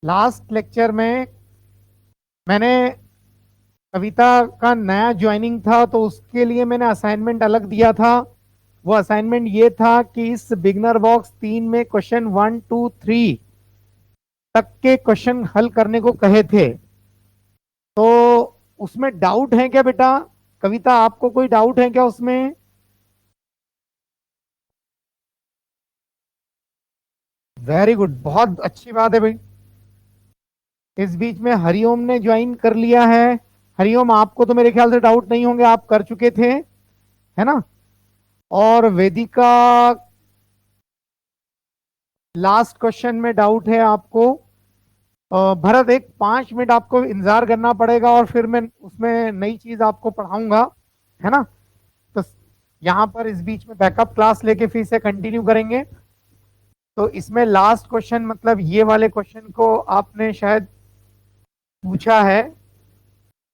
Last lecture में मैंने कविता का नया ज्वाइनिंग था तो उसके लिए मैंने असाइनमेंट अलग दिया था। वो असाइनमेंट ये था कि इस बिगनर बॉक्स 3 में क्वेश्चन 1 2 3 तक के क्वेश्चन हल करने को कहे थे। तो उसमें डाउट है क्या बेटा? कविता, आपको कोई डाउट है क्या उसमें? वेरी गुड, बहुत अच्छी बात है भाई। इस बीच में हरिओम ने ज्वाइन कर लिया है। हरिओम, आपको तो मेरे ख्याल से डाउट नहीं होंगे, आप कर चुके थे, है ना? और वेदिका, लास्ट क्वेश्चन में डाउट है आपको। भरत, एक 5 मिनट आपको इंतजार करना पड़ेगा और फिर मैं उसमें नई चीज आपको पढ़ाऊंगा, है ना? तो यहाँ पर इस बीच में बैकअप क्लास लेके फिर से कंटिन्यू करेंगे। तो इसमें लास्ट क्वेश्चन, मतलब ये वाले क्वेश्चन को आपने शायद पूछा है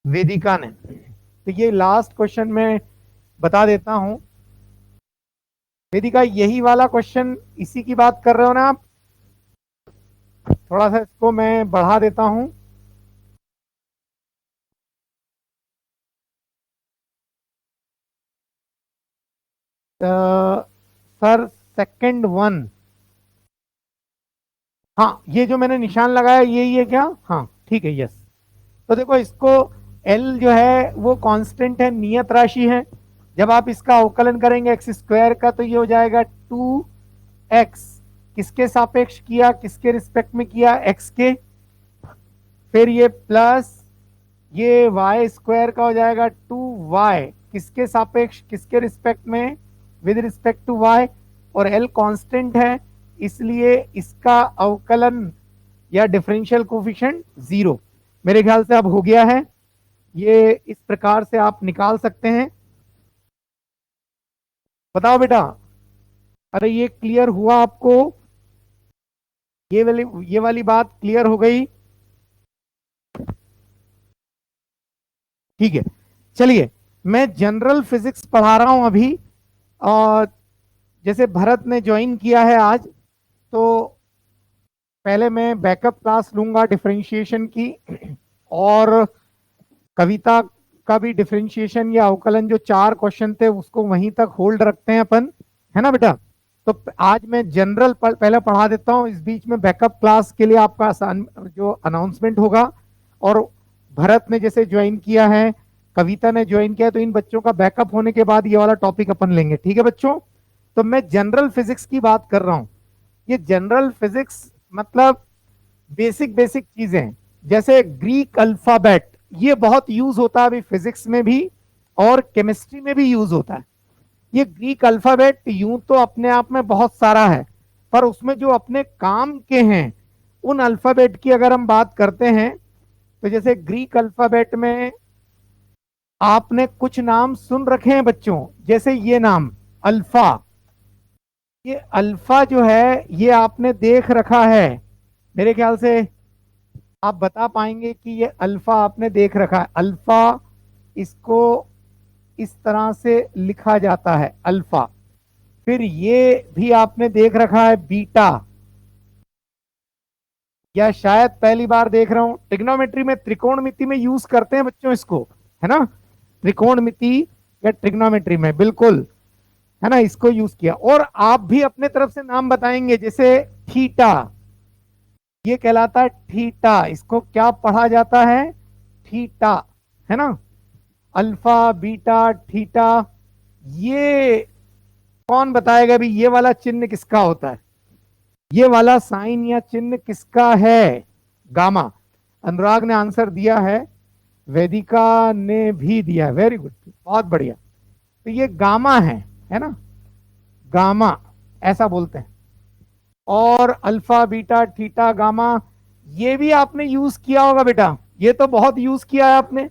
वेदिका ने। तो ये लास्ट क्वेश्चन मैं बता देता हूँ। वेदिका, यही वाला क्वेश्चन, इसी की बात कर रहे हो ना आप? थोड़ा सा इसको मैं बढ़ा देता हूँ। Sir, second one. हाँ, ये जो मैंने निशान लगाया यही है क्या? हाँ ठीक है, यस। तो देखो इसको, एल जो है वो कांस्टेंट है, नियत राशि है। जब आप इसका अवकलन करेंगे एक्स स्क्वायर का तो ये हो जाएगा 2x। किसके सापेक्ष किया, किसके रिस्पेक्ट में किया? एक्स के। फिर ये प्लस ये वाई स्क्वायर का हो जाएगा 2y। किसके सापेक्ष, किसके रिस्पेक्ट में? With respect to y। और एल कांस्टेंट है, इसलिए इसका अवकलन या डिफरेंशियल कोफिशिएंट 0। मेरे ख्याल से अब हो गया है। ये इस प्रकार से आप निकाल सकते हैं। बताओ बेटा, अरे ये क्लियर हुआ आपको? ये वाली बात क्लियर हो गई? ठीक है, चलिए। मैं जनरल फिजिक्स पढ़ा रहा हूं अभी। और जैसे भरत ने ज्वाइन किया है आज, तो पहले मैं बैकअप क्लास लूंगा डिफरेंशिएशन की। और कविता का भी डिफरेंशिएशन या अवकलन, जो 4 क्वेश्चन थे उसको वहीं तक होल्ड रखते हैं अपन, है ना बेटा? तो आज मैं जनरल पहले पढ़ा देता हूँ, इस बीच में बैकअप क्लास के लिए आपका जो अनाउंसमेंट होगा। और भरत ने जैसे ज्वाइन किया है, कविता ने ज्वाइन किया है, तो इन बच्चों का बैकअप होने के बाद ये वाला टॉपिक अपन लेंगे, ठीक है बच्चों? तो मैं जनरल फिजिक्स की बात कर रहा हूँ। ये जनरल फिजिक्स मतलब बेसिक बेसिक चीजें, जैसे ग्रीक अल्फाबेट, ये बहुत यूज होता है अभी फिजिक्स में भी और केमिस्ट्री में भी यूज होता है। ये ग्रीक अल्फाबेट यूं तो अपने आप में बहुत सारा है, पर उसमें जो अपने काम के हैं उन अल्फाबेट की अगर हम बात करते हैं, तो जैसे ग्रीक अल्फाबेट में आपने कुछ नाम सुन रखे हैं बच्चों, जैसे ये नाम अल्फा। ये अल्फा जो है ये आपने देख रखा है, मेरे ख्याल से आप बता पाएंगे कि ये अल्फा आपने देख रखा है। अल्फा, इसको इस तरह से लिखा जाता है, अल्फा। फिर ये भी आपने देख रखा है, बीटा। या शायद पहली बार देख रहा हूं, ट्रिग्नोमेट्री में, त्रिकोणमिति में यूज करते हैं बच्चों इसको, है ना? त्रिकोणमिति या ट्रिग्नोमेट्री में, बिल्कुल, है ना, इसको यूज किया। और आप भी अपने तरफ से नाम बताएंगे, जैसे थीटा, ये कहलाता है थीटा, इसको क्या पढ़ा जाता है? थीटा, है ना? Alpha, beta, theta. ये कौन बताएगा भी ये वाला चिन्ह किसका होता है? ये वाला साइन या चिन्ह किसका है? गामा। अनुराग ने आंसर दिया है, वेदिका ने भी दिया है, वेरी गुड, बहुत बढ़िया। तो ये गामा है ना? गामा, ऐसा बोलते हैं। और अल्फा, बीटा, थीटा, गामा, ये भी आपने यूज किया होगा बेटा, ये तो बहुत यूज किया है आपने।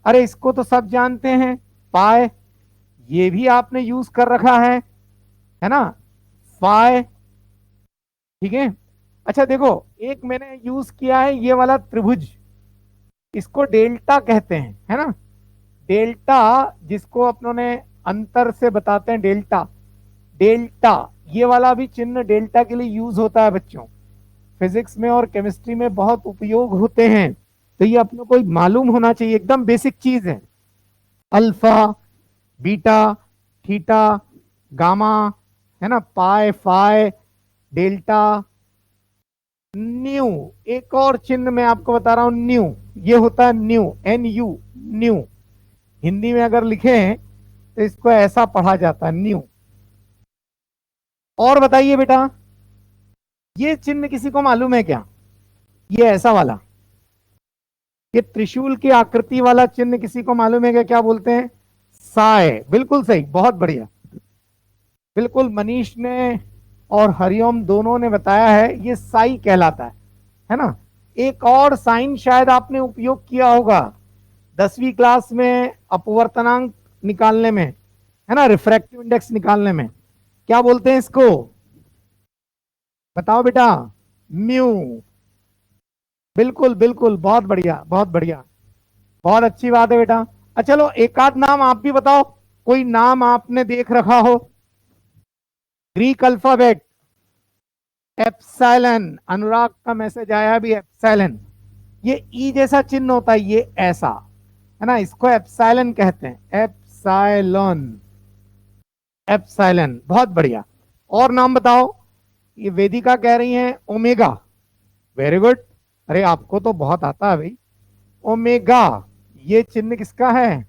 अरे इसको तो सब जानते हैं, पाए, ये भी आपने यूज कर रखा है ना? फाय, ठीक है। अच्छा देखो, एक मैंने यूज किया है ये वाला त्रिभुज, इसको डेल्टा कहते हैं, है ना? डेल्टा, जिसको अपनों ने अंतर से बताते हैं, डेल्टा। डेल्टा, ये वाला भी चिन्ह डेल्टा के लिए यूज होता है बच्चों। फिजिक्स में और केमिस्ट्री में बहुत उपयोग होते हैं, तो ये अपने को मालूम होना चाहिए, एकदम बेसिक चीज है। अल्फा, बीटा, थीटा, गामा, है ना, पाई, फाई, डेल्टा, न्यू। एक और चिन्ह मैं आपको बता रहा हूं, न्यू, ये होता है nu, N U, nu. Hindi में अगर लिखे हैं तो इसको ऐसा पढ़ा जाता है, न्यू। और बताइए बेटा, ये चिन्ह किसी को मालूम है क्या? ये ऐसा वाला, ये त्रिशूल की आकृति वाला चिन्ह किसी को मालूम है क्या? क्या बोलते हैं? साय, बिल्कुल सही, बहुत बढ़िया। बिल्कुल, मनीष ने और हरिओम दोनों ने बताया है, ये साई कहलाता है ना। एक और साइन शायद आपने उपयोग किया होगा 10वीं क्लास में, अपवर्तनांक निकालने में, है ना, रिफ्रैक्टिव इंडेक्स निकालने में। क्या बोलते हैं इसको? बताओ बेटा। म्यू। बिल्कुल बिल्कुल, बहुत बढ़िया, बहुत बढ़िया, बहुत अच्छी बात है बेटा। अच्छा चलो, एक आध नाम आप भी बताओ, कोई नाम आपने देख रखा हो। ग्रीक अल्फाबेट, एप्सिलॉन, अनुराग का मैसेज आया भी, एप्सिलॉन। ये ई जैसा चिन्ह होता है, ये ऐसा, है ना, इसको एप्सिलॉन कहते हैं, एप्सिलॉन, एप्सिलॉन, बहुत बढ़िया। और नाम बताओ। ये वेदिका कह रही हैं ओमेगा, वेरी गुड। अरे आपको तो बहुत आता है भाई। ओमेगा, ये चिन्ह किसका है?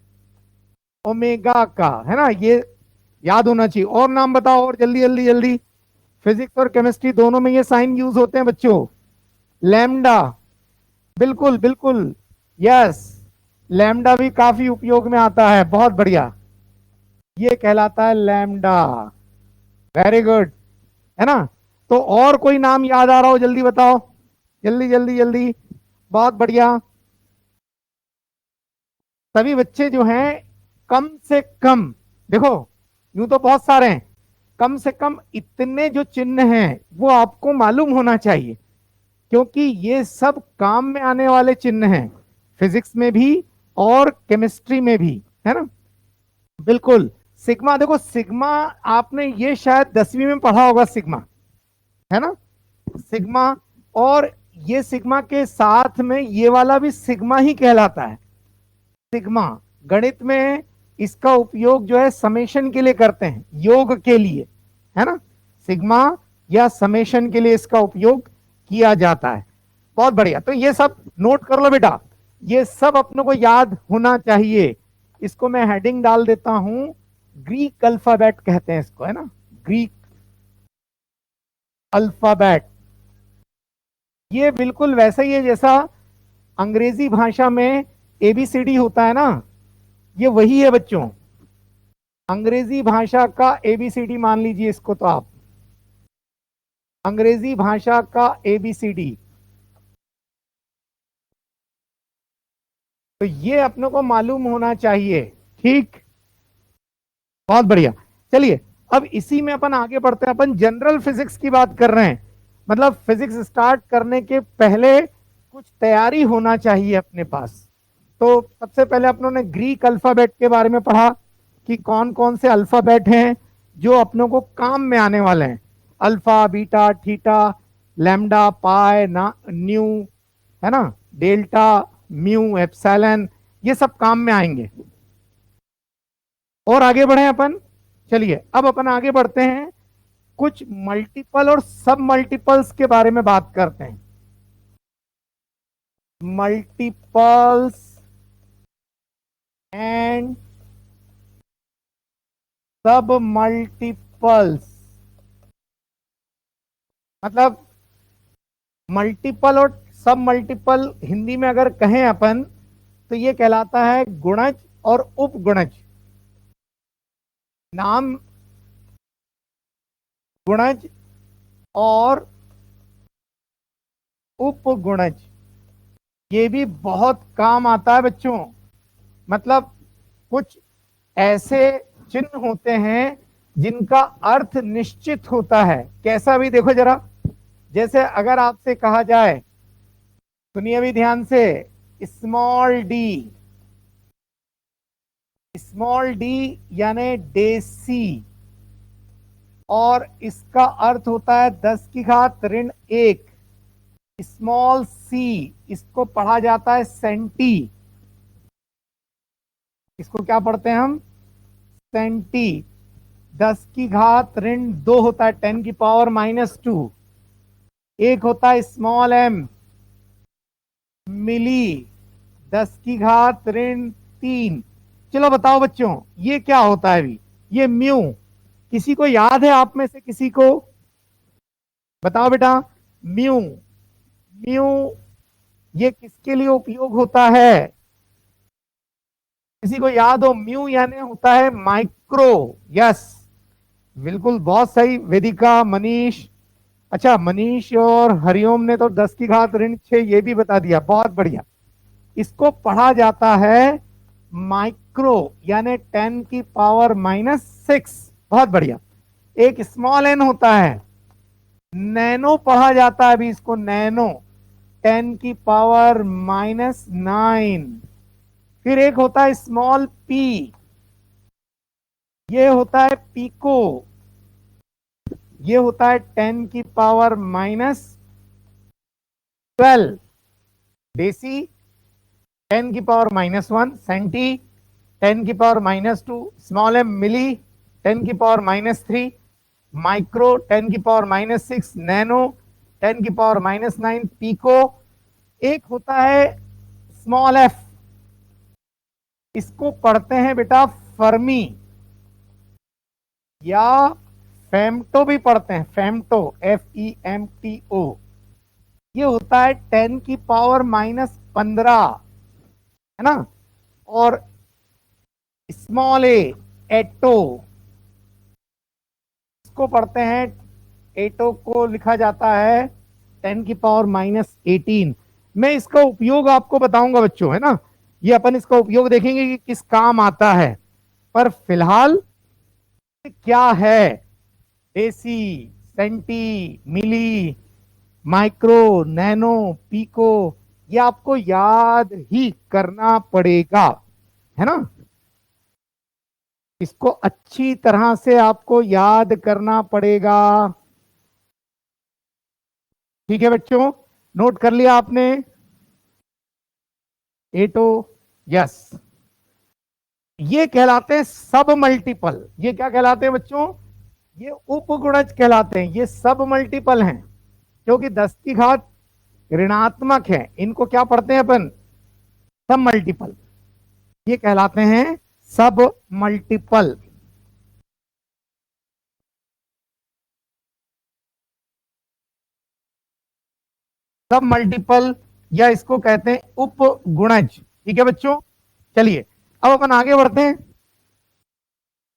ओमेगा का, है ना, ये याद होना चाहिए। और नाम बताओ, और जल्दी जल्दी जल्दी। फिजिक्स और केमिस्ट्री दोनों में ये साइन यूज होते हैं बच्चों। लैम्डा, बिल्कुल बिल्कुल, यस, लैम्डा भी काफी उपयोग में आता है, बहुत बढ़िया। ये कहलाता है लैम्डा, वेरी गुड, है ना। तो और कोई नाम याद आ रहा हो, जल्दी बताओ, जल्दी जल्दी जल्दी, बहुत बढ़िया। सभी बच्चे जो हैं, कम से कम, देखो, यूं तो बहुत सारे हैं, कम से कम इतने जो चिन्ह हैं वो आपको मालूम होना चाहिए, क्योंकि ये सब काम में आने वाले चिन्ह हैं, फिजिक्स में भी और केमिस्ट्री में भी, है ना। बिल्कुल। सिग्मा, देखो सिग्मा, आपने ये शायद 10वीं में पढ़ा होगा, सिग्मा, है ना, सिग्मा। और ये सिग्मा के साथ में ये वाला भी सिग्मा ही कहलाता है, सिग्मा। गणित में इसका उपयोग जो है समेशन के लिए करते हैं, योग के लिए, है ना, सिग्मा या समेशन के लिए इसका उपयोग किया जाता है। बहुत बढ़िया, तो ये सब नोट कर लो बेटा, ये सब अपनों को याद होना चाहिए। इसको मैं हेडिंग डाल देता हूं, ग्रीक अल्फाबेट कहते हैं इसको, है ना, ग्रीक अल्फाबेट। ये बिल्कुल वैसा ही है जैसा अंग्रेजी भाषा में एबीसीडी होता है ना, ये वही है बच्चों, अंग्रेजी भाषा का एबीसीडी मान लीजिए इसको, तो आप अंग्रेजी भाषा का एबीसीडी, तो ये अपनों को मालूम होना चाहिए, ठीक, बहुत बढ़िया। चलिए, अब इसी में अपन आगे बढ़ते हैं, अपन जनरल फिजिक्स की बात कर रहे हैं, मतलब फिजिक्स स्टार्ट करने के पहले कुछ तैयारी होना चाहिए अपने पास। तो सबसे पहले अपनों ने ग्रीक अल्फाबेट के बारे में पढ़ा कि कौन कौन से अल्फाबेट हैं जो अपनों को काम में आने वाले हैं, अल्फा, बीटा, थीटा, लैम्डा, पाई, ना, न्यू, है ना, डेल्टा, म्यू, एप्सिलॉन, ये सब काम में आएंगे। और आगे बढ़े अपन, चलिए अब अपन आगे बढ़ते हैं, कुछ मल्टीपल और सब मल्टीपल्स के बारे में बात करते हैं। मल्टीपल्स एंड सब मल्टीपल्स, मतलब मल्टीपल और सब मल्टीपल हिंदी में अगर कहें अपन, तो ये कहलाता है गुणज और उपगुणज। नाम गुणज और उपगुणज, ये भी बहुत काम आता है बच्चों। मतलब कुछ ऐसे चिन्ह होते हैं जिनका अर्थ निश्चित होता है, कैसा भी, देखो जरा, जैसे अगर आपसे कहा जाए, सुनिए भी ध्यान से, स्मॉल डी, स्मॉल डी यानी देसी, और इसका अर्थ होता है 10 की घात ऋण 1, स्मॉल सी, इसको पढ़ा जाता है सेंटी। इसको क्या पढ़ते हैं हम? सेंटी। 10⁻²2 होता है 10⁻⁻²। एक होता है स्मॉल एम, मिली। 10⁻3। चलो बताओ बच्चों, ये क्या होता है अभी? ये म्यू। किसी को याद है आप में से किसी को? बताओ बेटा। म्यू। म्यू ये किसके लिए उपयोग होता है? किसी को याद हो? म्यू यानी होता है माइक्रो। यस, बिल्कुल बहुत सही। वेदिका, मनीष। अच्छा, मनीष और हरिओम ने तो 10⁻6 ये भी बता दिया, बहुत बढ़िया। इसको पढ़ा जाता है माइक्रो, यानी 10⁻⁻6। बहुत बढ़िया। एक स्मॉल एन होता है, नैनो पढ़ा जाता है अभी इसको, नैनो। 10⁻⁹। फिर एक होता है स्मॉल पी, ये होता है पीको। ये होता है 10⁻⁻12। देसी 10⁻⁻1। सेंटी 10⁻⁻2। स्मॉल एम, मिली 10⁻⁻3। माइक्रो 10⁻⁻6। नैनो 10⁻⁻9। पीको। एक होता है स्मॉल एफ, इसको पढ़ते हैं बेटा फर्मी, या फेमटो भी पढ़ते हैं, फेमटो, FEMTO। ये होता है 10⁻⁻15, है ना। और स्मॉल ए, एटो, इसको पढ़ते हैं, एटो को लिखा जाता है 10⁻⁻18। मैं इसका उपयोग आपको बताऊंगा बच्चों, है ना। ये अपन इसका उपयोग देखेंगे कि किस काम आता है। पर फिलहाल क्या है? देसी, सेंटी, मिली, माइक्रो, नैनो, पीको, ये आपको याद ही करना पड़ेगा, है ना। इसको अच्छी तरह से आपको याद करना पड़ेगा। ठीक है बच्चों, नोट कर लिया आपने? एटो, यस। ये कहलाते हैं सब मल्टीपल। ये क्या कहलाते हैं बच्चों? ये उपगुणज कहलाते हैं। ये सब मल्टीपल हैं क्योंकि 10 की घात ऋणात्मक है। इनको क्या पढ़ते हैं अपन? सब मल्टीपल। ये कहलाते हैं सब मल्टीपल। सब मल्टीपल, या इसको कहते हैं उपगुणज। ठीक है बच्चों, चलिए अब अपन आगे बढ़ते हैं।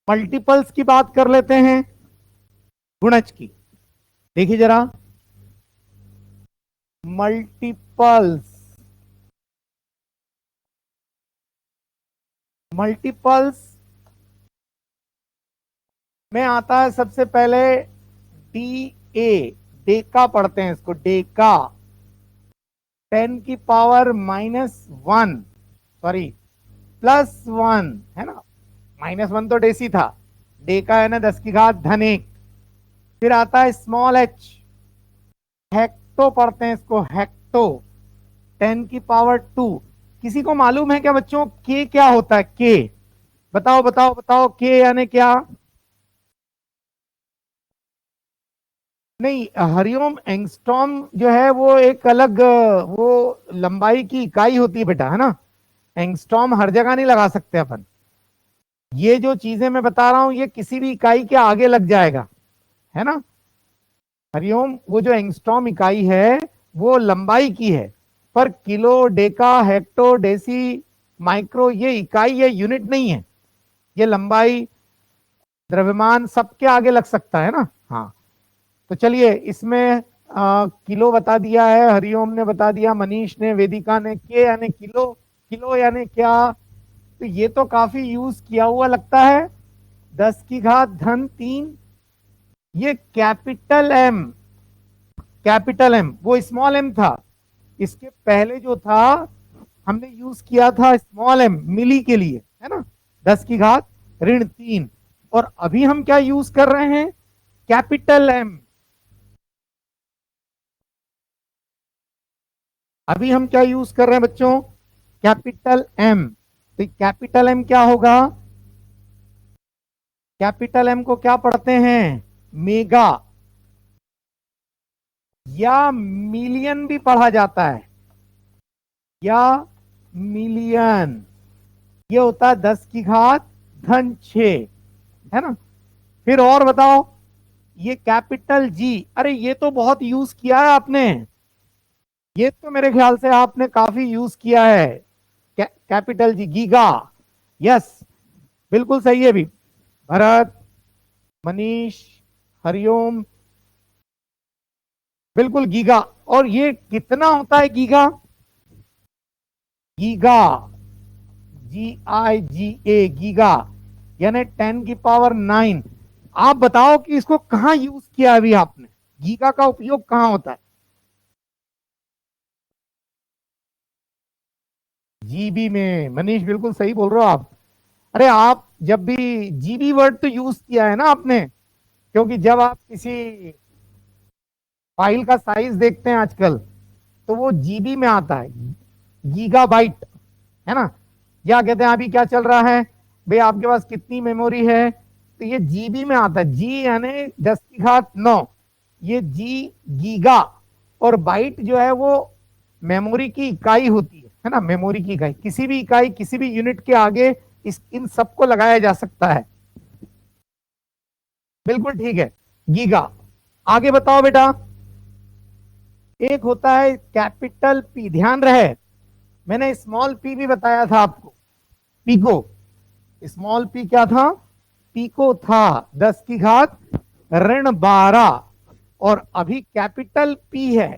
मल्टीपल्स की बात कर लेते हैं, गुणज की। देखिए जरा, मल्टीपल्स। मल्टीपल्स में आता है सबसे पहले डी ए, डेका पढ़ते हैं इसको, डेका। 10⁻⁻1, सॉरी, +1, है ना। -1 तो डेसी था, डेका है ना 10⁻⁻1। फिर आता है स्मॉल एच, हेक्टो पढ़ते हैं इसको, हेक्टो। 10⁻²। किसी को मालूम है क्या बच्चों के क्या होता है? के बताओ बताओ बताओ, के यानी क्या? नहीं, हरिओम, एंगस्ट्रॉम जो है वो एक अलग, वो लंबाई की इकाई होती है बेटा, है ना। एंगस्ट्रॉम हर जगह नहीं लगा सकते अपन। ये जो चीजें मैं बता रहा हूं ये किसी भी इकाई के आगे लग जाएगा, है ना। हरिओम, वो जो एंगस्ट्रॉम इकाई है वो लंबाई की है। पर kilo, deca, hecto, deci, micro ये इकाई है, यूनिट नहीं है। ये लंबाई, द्रव्यमान सबके आगे लग सकता है ना। हाँ, तो चलिए इसमें किलो बता दिया है, हरिओम ने बता दिया, मनीष ने, वेदिका ने। के यानी किलो, किलो यानी क्या? तो ये तो काफी यूज किया हुआ लगता है। 10⁻³ ये कैपिटल एम, कैपिटल एम वो स्मॉल एम था। इसके पहले जो था हमने यूज किया था स्मॉल एम, मिली के लिए, है ना। 10⁻⁻3। और अभी हम क्या यूज कर रहे हैं? Capital M. अभी हम क्या यूज कर रहे हैं बच्चों? Capital M. तो कैपिटल एम क्या होगा? कैपिटल एम को क्या पढ़ते हैं? मेगा या मिलियन भी पढ़ा जाता है, या मिलियन। ये होता है 10 की घात धन 6, है ना। फिर और बताओ, ये कैपिटल जी, अरे ये तो बहुत यूज किया है आपने। ये तो मेरे ख्याल से आपने काफी यूज किया है। Capital G, giga. यस, बिल्कुल सही है भी। भरत, मनीष, हरिओम, बिल्कुल गीगा। और ये कितना होता है गीगा? गीगा, GIGA, गीगा, यानी 10 की पावर 9। आप बताओ कि इसको कहां यूज किया अभी आपने? गीगा का उपयोग कहां होता है? जीबी में। मनीष बिल्कुल सही बोल रहे हो आप। अरे आप जब भी जीबी वर्ड तो यूज किया है ना आपने, क्योंकि जब आप किसी फाइल का साइज देखते हैं आजकल, तो वो जीबी में आता है, गीगाबाइट, है ना। क्या कहते हैं अभी क्या चल रहा है भाई, आपके पास कितनी मेमोरी है? तो ये जीबी में आता है, जी यानी 10 की घात 9। ये जी गीगा। और बाइट जो है वो मेमोरी की इकाई होती है ना, मेमोरी की इकाई। किसी भी इकाई, किसी भी यूनिट के आगे इस इन सबको लगाया जा सकता है। बिल्कुल ठीक है, गीगा। आगे बताओ बेटा। एक होता है कैपिटल पी, ध्यान रहे, मैंने स्मॉल पी भी बताया था आपको, पीको। स्मॉल पी क्या था? पीको था, 10 की घात ऋण 12। और अभी कैपिटल पी है,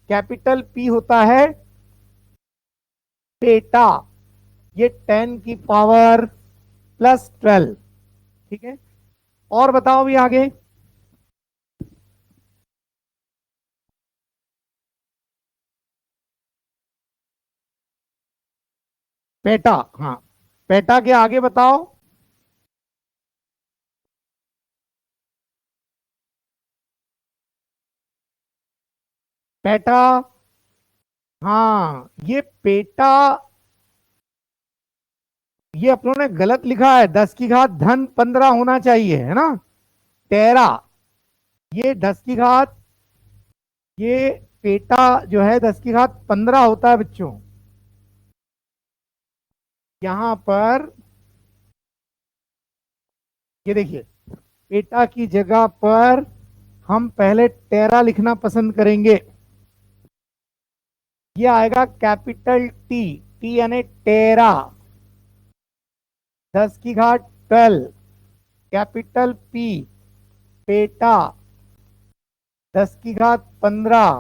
कैपिटल पी होता है पेटा। ये 10 की पावर +12। ठीक है, और बताओ भी आगे। पेटा, हाँ। पेटा के आगे बताओ। पेटा, हाँ ये पेटा, ये अपनों ने गलत लिखा है, 10 की घात धन 15 होना चाहिए, है ना। टेरा, ये 10 की घात, ये पेटा जो है 10 की घात 15 होता है बच्चों। यहां पर ये देखिए, पेटा की जगह पर हम पहले टेरा लिखना पसंद करेंगे। ये आएगा कैपिटल टी, टी यानी टेरा, 10 की घात 12। कैपिटल पी, पेटा, 10 की घात 15।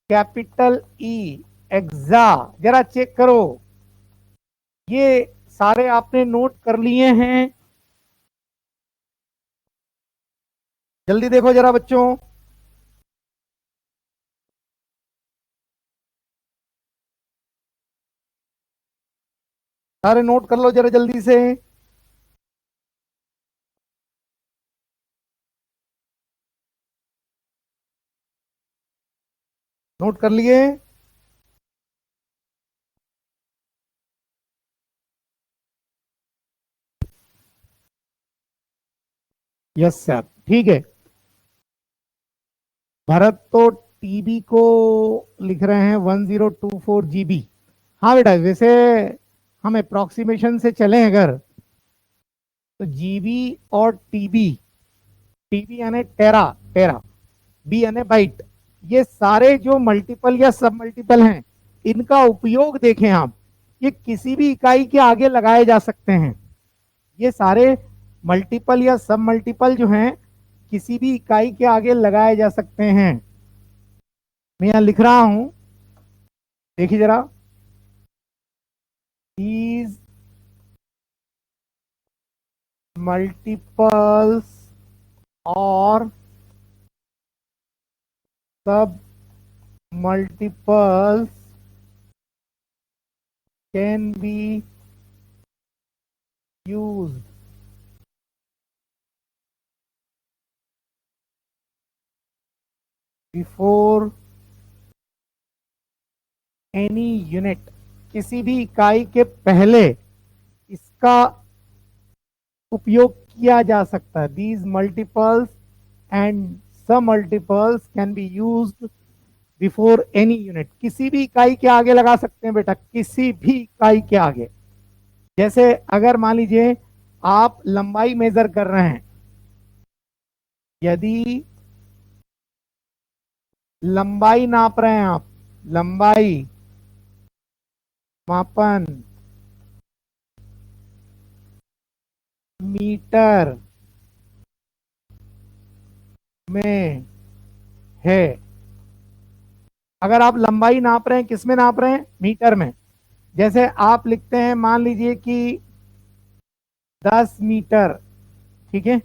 Capital E, एग्जा। जरा चेक करो, ये सारे आपने नोट कर लिए हैं? जल्दी देखो जरा बच्चों। सारे नोट कर लो जरा जल्दी से। नोट कर लिए? यस सर, ठीक है। भरत तो टीबी को लिख रहे हैं 1024 GB। हाँ बेटा, वैसे हम अप्रोक्सीमेशन से चलें अगर, तो जीबी और टीबी, टीबी यानी टेरा, टेरा, बी यानी बाइट, ये सारे जो मल्टीपल या सब मल्टीपल हैं, इनका उपयोग देखें आप, ये किसी भी इकाई के आगे लगाए जा सकते हैं। ये सारे मल्टीपल या सब मल्टीपल जो हैं, किसी भी इकाई के आगे लगाए जा सकते हैं। मैं यहाँ लिख रहा हूं, देखिए जरा। these multiples और सब multiples can be used before any unit, किसी भी इकाई के पहले इसका उपयोग किया जा सकता है। दीज मल्टीपल्स एंड सब multiples can be used before any unit. किसी भी इकाई के आगे लगा सकते हैं बेटा, किसी भी इकाई के आगे। जैसे अगर मान लीजिए आप लंबाई मेजर कर रहे हैं, यदि लंबाई नाप रहे हैं आप, लंबाई मापन मीटर में है। अगर आप लंबाई नाप रहे हैं, किस में नाप रहे हैं? मीटर में। जैसे आप लिखते हैं, मान लीजिए कि 10 मीटर, ठीक है।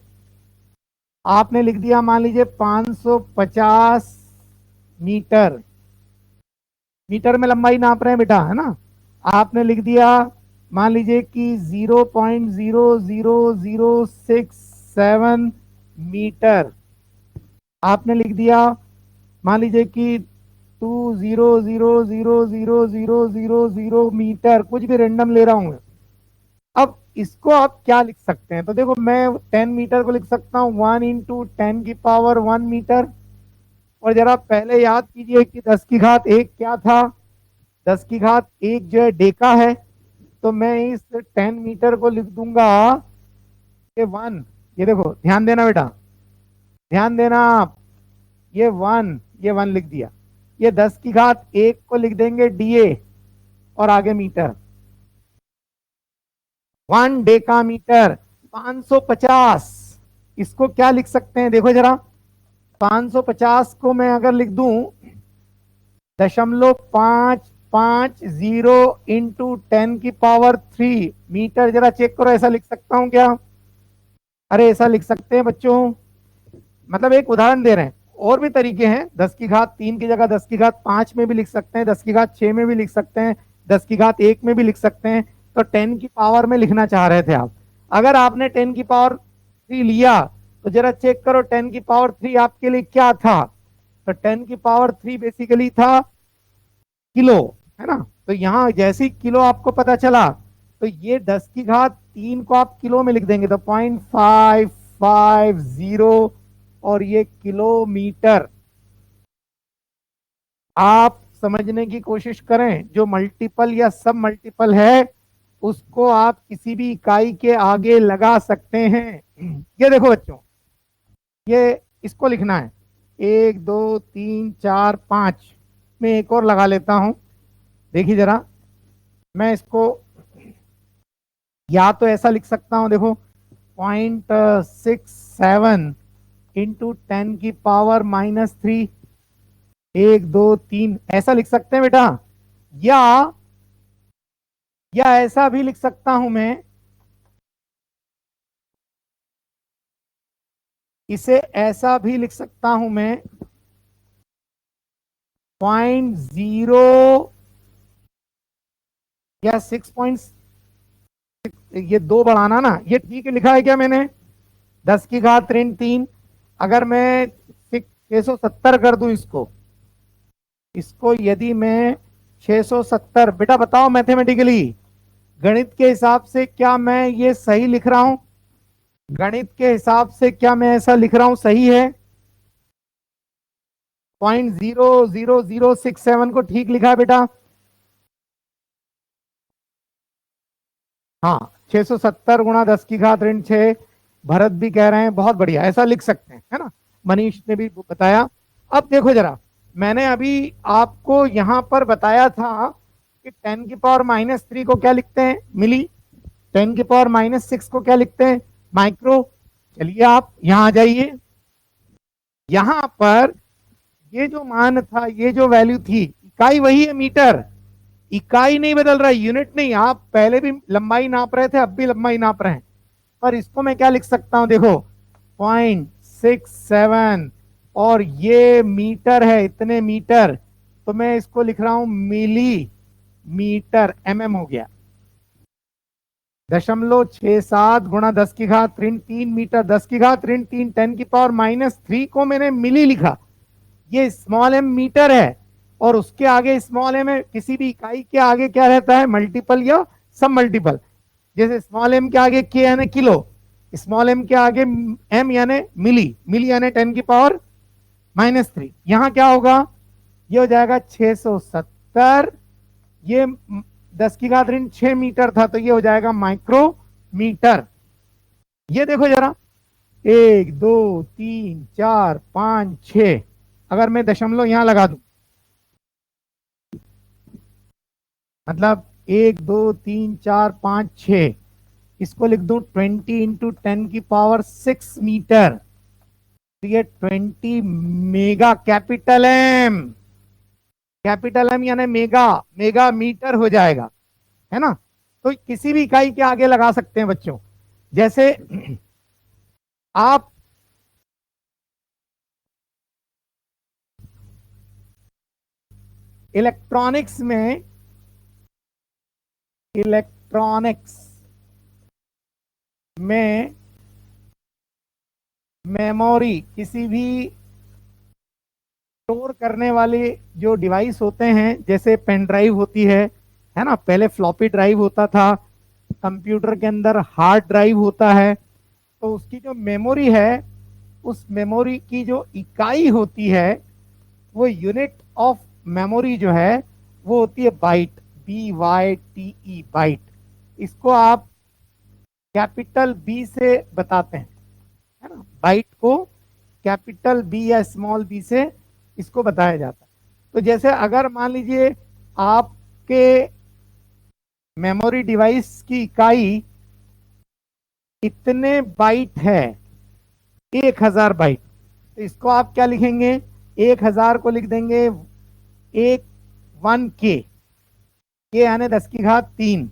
आपने लिख दिया मान लीजिए 550 मीटर। मीटर में लंबाई नाप रहे हैं बेटा, है ना। आपने लिख दिया मान लीजिए कि 0.00067 मीटर। आपने लिख दिया मान लीजिए कि 2000000 मीटर, कुछ भी रेंडम ले रहा हूं मैं। अब इसको आप क्या लिख सकते हैं? तो देखो, मैं 10 मीटर को लिख सकता हूँ 1 × 10⁻1 मीटर। और जरा पहले याद कीजिए कि 10⁻1 क्या था? 10⁻1 जो है डेका है। तो मैं इस 10 मीटर को लिख दूंगा ये 1। ये देखो, ध्यान देना बेटा, ध्यान देना आप। ये वन लिख दिया। ये 10⁻1 को लिख देंगे डीए और आगे मीटर। 1 डेका मीटर। 550, इसको क्या लिख सकते हैं? देखो जरा, 550 को मैं अगर लिख दूं 0.550 × 10⁻³ मीटर, जरा चेक करो, ऐसा लिख सकता हूं क्या? अरे ऐसा लिख सकते हैं बच्चों। मतलब एक उदाहरण दे रहे हैं, और भी तरीके हैं। 10⁻³ की जगह 10⁻5 में भी लिख सकते हैं, 10⁻6 में भी लिख सकते हैं, 10⁻1 में भी लिख सकते हैं। तो 10 की पावर में लिखना चाह रहे थे आप। अगर आपने 10⁻³ लिया तो जरा चेक करो 10⁻³ आपके लिए क्या था। तो 10⁻³ बेसिकली था किलो, है ना। तो यहाँ जैसे ही किलो आपको पता चला, तो ये 10⁻³ को आप किलो में लिख देंगे, तो 0.550, और ये किलोमीटर। आप समझने की कोशिश करें, जो मल्टीपल या सब मल्टीपल है उसको आप किसी भी इकाई के आगे लगा सकते हैं। ये देखो बच्चों, ये इसको लिखना है 1 2 3 4 5। मैं एक और लगा लेता हूं, देखिए जरा। मैं इसको या तो ऐसा लिख सकता हूं, देखो, 0.67 × 10⁻³ 1 2 3, ऐसा लिख सकते हैं बेटा। या ऐसा भी लिख सकता हूं मैं, इसे ऐसा भी लिख सकता हूं मैं, 0.0 या 6, ये 2 बढ़ाना ना, ये ठीक है लिखा है क्या मैंने? 10⁻³ अगर मैं 670 कर दूं इसको यदि मैं 670, बेटा बताओ मैथमेटिकली, गणित के हिसाब से क्या मैं ये सही लिख रहा हूं? गणित के हिसाब से क्या मैं ऐसा लिख रहा हूं, सही है? 0.00067 को ठीक लिखा है बेटा? हाँ, 670 × 10⁻⁶। भरत भी कह रहे हैं बहुत बढ़िया, ऐसा लिख सकते हैं, है ना। मनीष ने भी बताया। अब देखो जरा, मैंने अभी आपको यहां पर बताया था कि 10⁻³ को क्या लिखते हैं? मिली। 10⁻⁶ को क्या लिखते हैं? माइक्रो। चलिए आप यहां आ जाइए। यहां पर ये जो मान था, ये जो वैल्यू थी, इकाई वही है मीटर। इकाई नहीं बदल रहा, यूनिट नहीं। आप पहले भी लंबाई नाप रहे थे, अब भी लंबाई नाप रहे हैं। पर इसको मैं क्या लिख सकता हूं? देखो, 0.67, और ये मीटर है, इतने मीटर। तो मैं इसको लिख रहा हूं मिली मीटर, एमएम हो गया। 0.67 × 10⁻³ मीटर। 10⁻³ 10⁻³ को मैंने मिली लिखा। ये स्मॉल एम मीटर है, और उसके आगे स्मॉल ए में किसी भी इकाई के आगे क्या रहता है, मल्टीपल या सब मल्टीपल। जैसे स्मॉल एम के आगे के यानी किलो, स्मॉल एम के आगे एम यानी मिली, मिली यानी 10⁻³ यहां क्या होगा, ये हो जाएगा 670। ये 10⁻⁶ मीटर था, तो ये हो जाएगा माइक्रोमीटर। ये देखो जरा, 1 2 3 4 5 6, अगर मैं दशमलव यहां लगा दूं, मतलब 1 2 3 4 5 6, इसको लिख दूं 20 × 10⁻⁶ मीटर, तो ये 20 मेगा कैपिटल एम यानी मेगा, मेगा मीटर हो जाएगा, है ना। तो किसी भी इकाई के आगे लगा सकते हैं बच्चों। जैसे आप इलेक्ट्रॉनिक्स में, इलेक्ट्रॉनिक्स में मेमोरी, किसी भी स्टोर करने वाले जो डिवाइस होते हैं, जैसे पेन ड्राइव होती है ना, पहले फ्लॉपी ड्राइव होता था, कंप्यूटर के अंदर हार्ड ड्राइव होता है, तो उसकी जो मेमोरी है, उस मेमोरी की जो इकाई होती है, वो यूनिट ऑफ मेमोरी जो है वो होती है बाइट, BYTE, बाइट। इसको आप कैपिटल बी से बताते हैं, है ना, बाइट को कैपिटल बी या स्मॉल बी से इसको बताया जाता है। तो जैसे अगर मान लीजिए आपके मेमोरी डिवाइस की इकाई इतने बाइट है, 1000 बाइट, तो इसको आप क्या लिखेंगे, 1000 को लिख देंगे 1 के, के यानी 10⁻³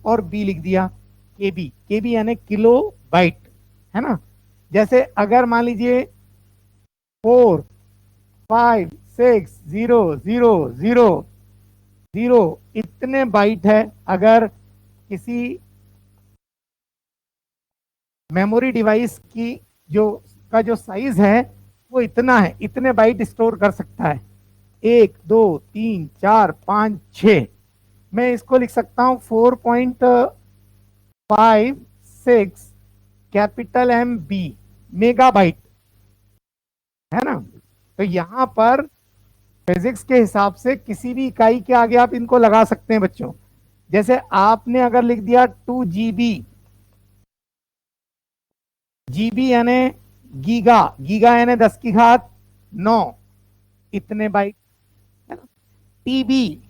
और बी लिख दिया केबी, केबी यानी किलो बाइट, है ना। जैसे अगर मान लीजिए 4 5 6 0 0 0 इतने बाइट है, अगर किसी मेमोरी डिवाइस की जो साइज है वो इतना है, इतने बाइट स्टोर कर सकता है, 1 2 3 4 5 6, मैं इसको लिख सकता हूं 4.56 कैपिटल MB, मेगाबाइट, है ना। तो यहां पर फिजिक्स के हिसाब से किसी भी इकाई के आगे आप इनको लगा सकते हैं बच्चों। जैसे आपने अगर लिख दिया 2 GB, जीबी यानी गीगा, गीगा यानी 10⁻⁹ इतने बाइट, है ना। टीबी,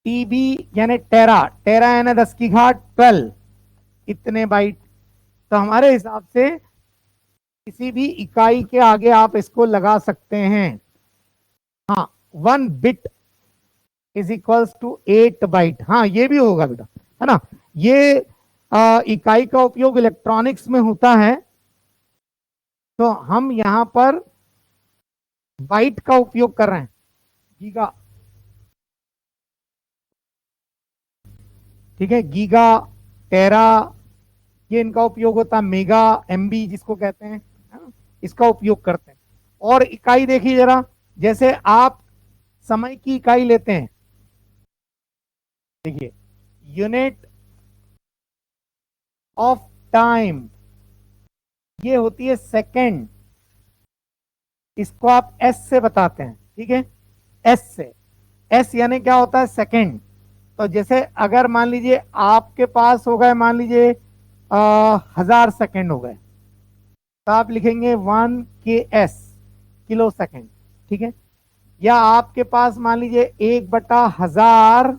टीबी यानी टेरा, टेरा यानी 10⁻12 इतने बाइट। तो हमारे हिसाब से किसी भी इकाई के आगे आप इसको लगा सकते हैं। हाँ, 1 bit is equals to 8 byte, हाँ ये भी होगा बेटा, है ना। ये इकाई का उपयोग इलेक्ट्रॉनिक्स में होता है, तो हम यहां पर बाइट का उपयोग कर रहे हैं, गीगा, ठीक है, गीगा, टेरा, ये इनका उपयोग होता है, मेगा, MB जिसको कहते हैं, है ना, इसका उपयोग करते हैं। और इकाई देखिए जरा, जैसे आप समय की इकाई लेते हैं, देखिए यूनिट ऑफ टाइम, ये होती है सेकंड, इसको आप एस से बताते हैं, ठीक है, एस से, एस यानी क्या होता है, सेकंड। तो जैसे अगर मान लीजिए आपके पास हो गए, मान लीजिए 1000 सेकंड हो गए, तो आप लिखेंगे 1 KS, किलो सेकंड, ठीक है। या आपके पास मान लीजिए 1/1000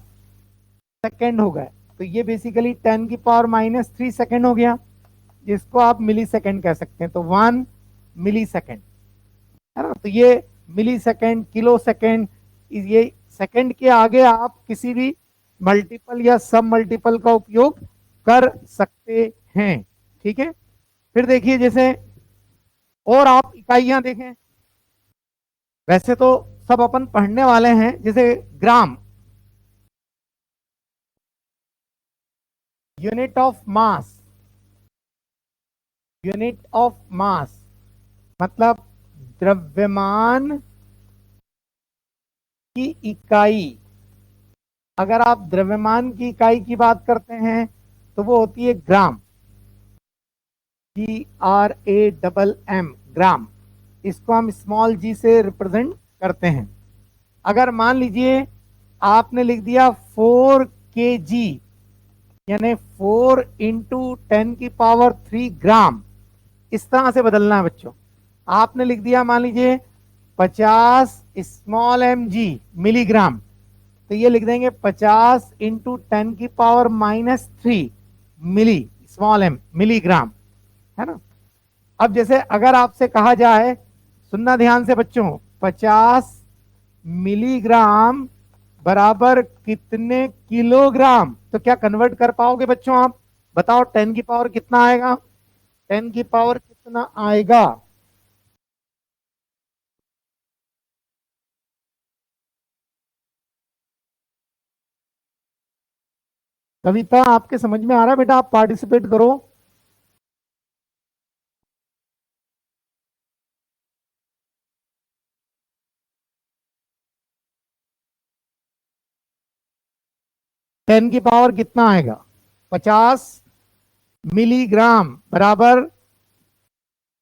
सेकंड हो गए, तो ये बेसिकली 10⁻³ सेकंड हो गया, जिसको आप मिली सेकंड कह सकते हैं, तो 1 मिली सेकंड, है ना। तो ये मिली सेकंड, किलो सेकंड, ये सेकंड के आगे आप किसी भी मल्टीपल या सब मल्टीपल का उपयोग कर सकते हैं, ठीक है। फिर देखिए, जैसे और आप इकाइयां देखें, वैसे तो सब अपन पढ़ने वाले हैं, जैसे gram, unit of mass, unit of mass मतलब द्रव्यमान की इकाई, अगर आप द्रव्यमान की इकाई की बात करते हैं तो वो होती है ग्राम, GRAMM, ग्राम। इसको हम स्मॉल जी से रिप्रेजेंट करते हैं। अगर मान लीजिए आपने लिख दिया 4 kg, यानी 4 × 10⁻³ इस तरह से बदलना है बच्चों। आपने लिख दिया मान लीजिए 50 mg, तो ये लिख देंगे 50 × 10⁻³ मिलीग्राम, है ना। अब जैसे अगर आपसे कहा जाए, सुनना ध्यान से बच्चों, 50 मिलीग्राम बराबर कितने किलोग्राम, तो क्या कन्वर्ट कर पाओगे बच्चों आप? बताओ 10 की पावर कितना आएगा, 10 की पावर कितना आएगा? कविता आपके समझ में आ रहा है बेटा? आप पार्टिसिपेट करो। 10 की पावर कितना आएगा? 50 मिलीग्राम बराबर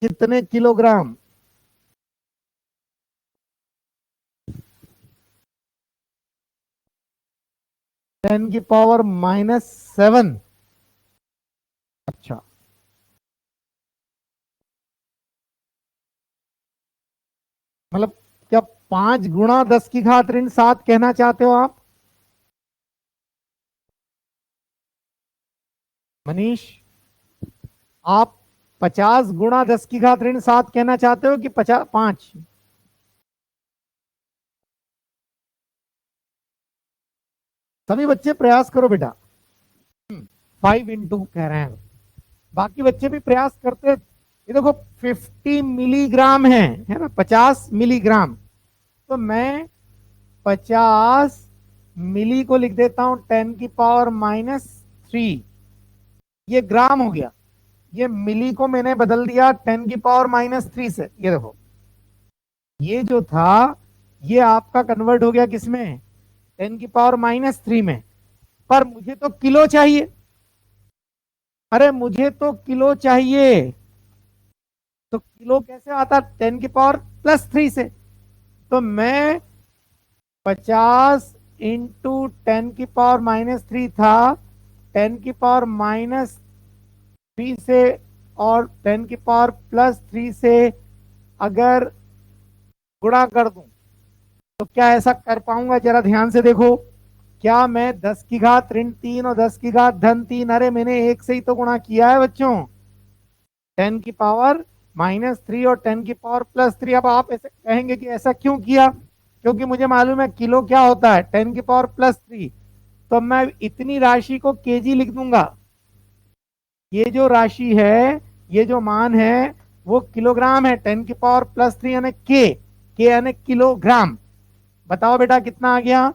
कितने किलोग्राम? 10 की पावर -7। अच्छा, मतलब क्या 5 × 10⁻⁷ कहना चाहते हो आप मनीष? आप 50 × 10⁻⁷ कहना चाहते हो कि 5? सभी बच्चे प्रयास करो बेटा। 5 × कह रहे हैं, बाकी बच्चे भी प्रयास करते। ये देखो 50 मिलीग्राम है ना, 50 मिलीग्राम। तो मैं 50 मिली को लिख देता हूं 10 की पावर -3, ये ग्राम हो गया। ये मिली को मैंने बदल दिया 10 की पावर -3 से। ये देखो, ये जो था ये आपका कन्वर्ट हो गया किसमें? 10 की पावर -3 में। पर मुझे तो किलो चाहिए, अरे मुझे तो किलो चाहिए। तो किलो कैसे आता? 10 की पावर +3 से। तो मैं 50 × 10 की पावर -3 था, 10 की पावर -3 से और 10 की पावर +3 से अगर गुणा कर दूं तो क्या ऐसा कर पाऊंगा? जरा ध्यान से देखो। क्या मैं 10 की घात ऋण 3 और 10 की घात धन 3, अरे मैंने एक से ही तो गुणा किया है बच्चों। 10 की पावर -3 और 10 की पावर +3। अब आप ऐसे कहेंगे कि ऐसा क्यों किया? क्योंकि मुझे मालूम है किलो क्या होता है, 10 की पावर +3। तो मैं इतनी राशि को केजी लिख दूंगा। ये जो राशि है, ये जो मान है वो किलोग्राम है। 10 की पावर +3 यानी के यानी किलोग्राम। बताओ बेटा कितना आ गया?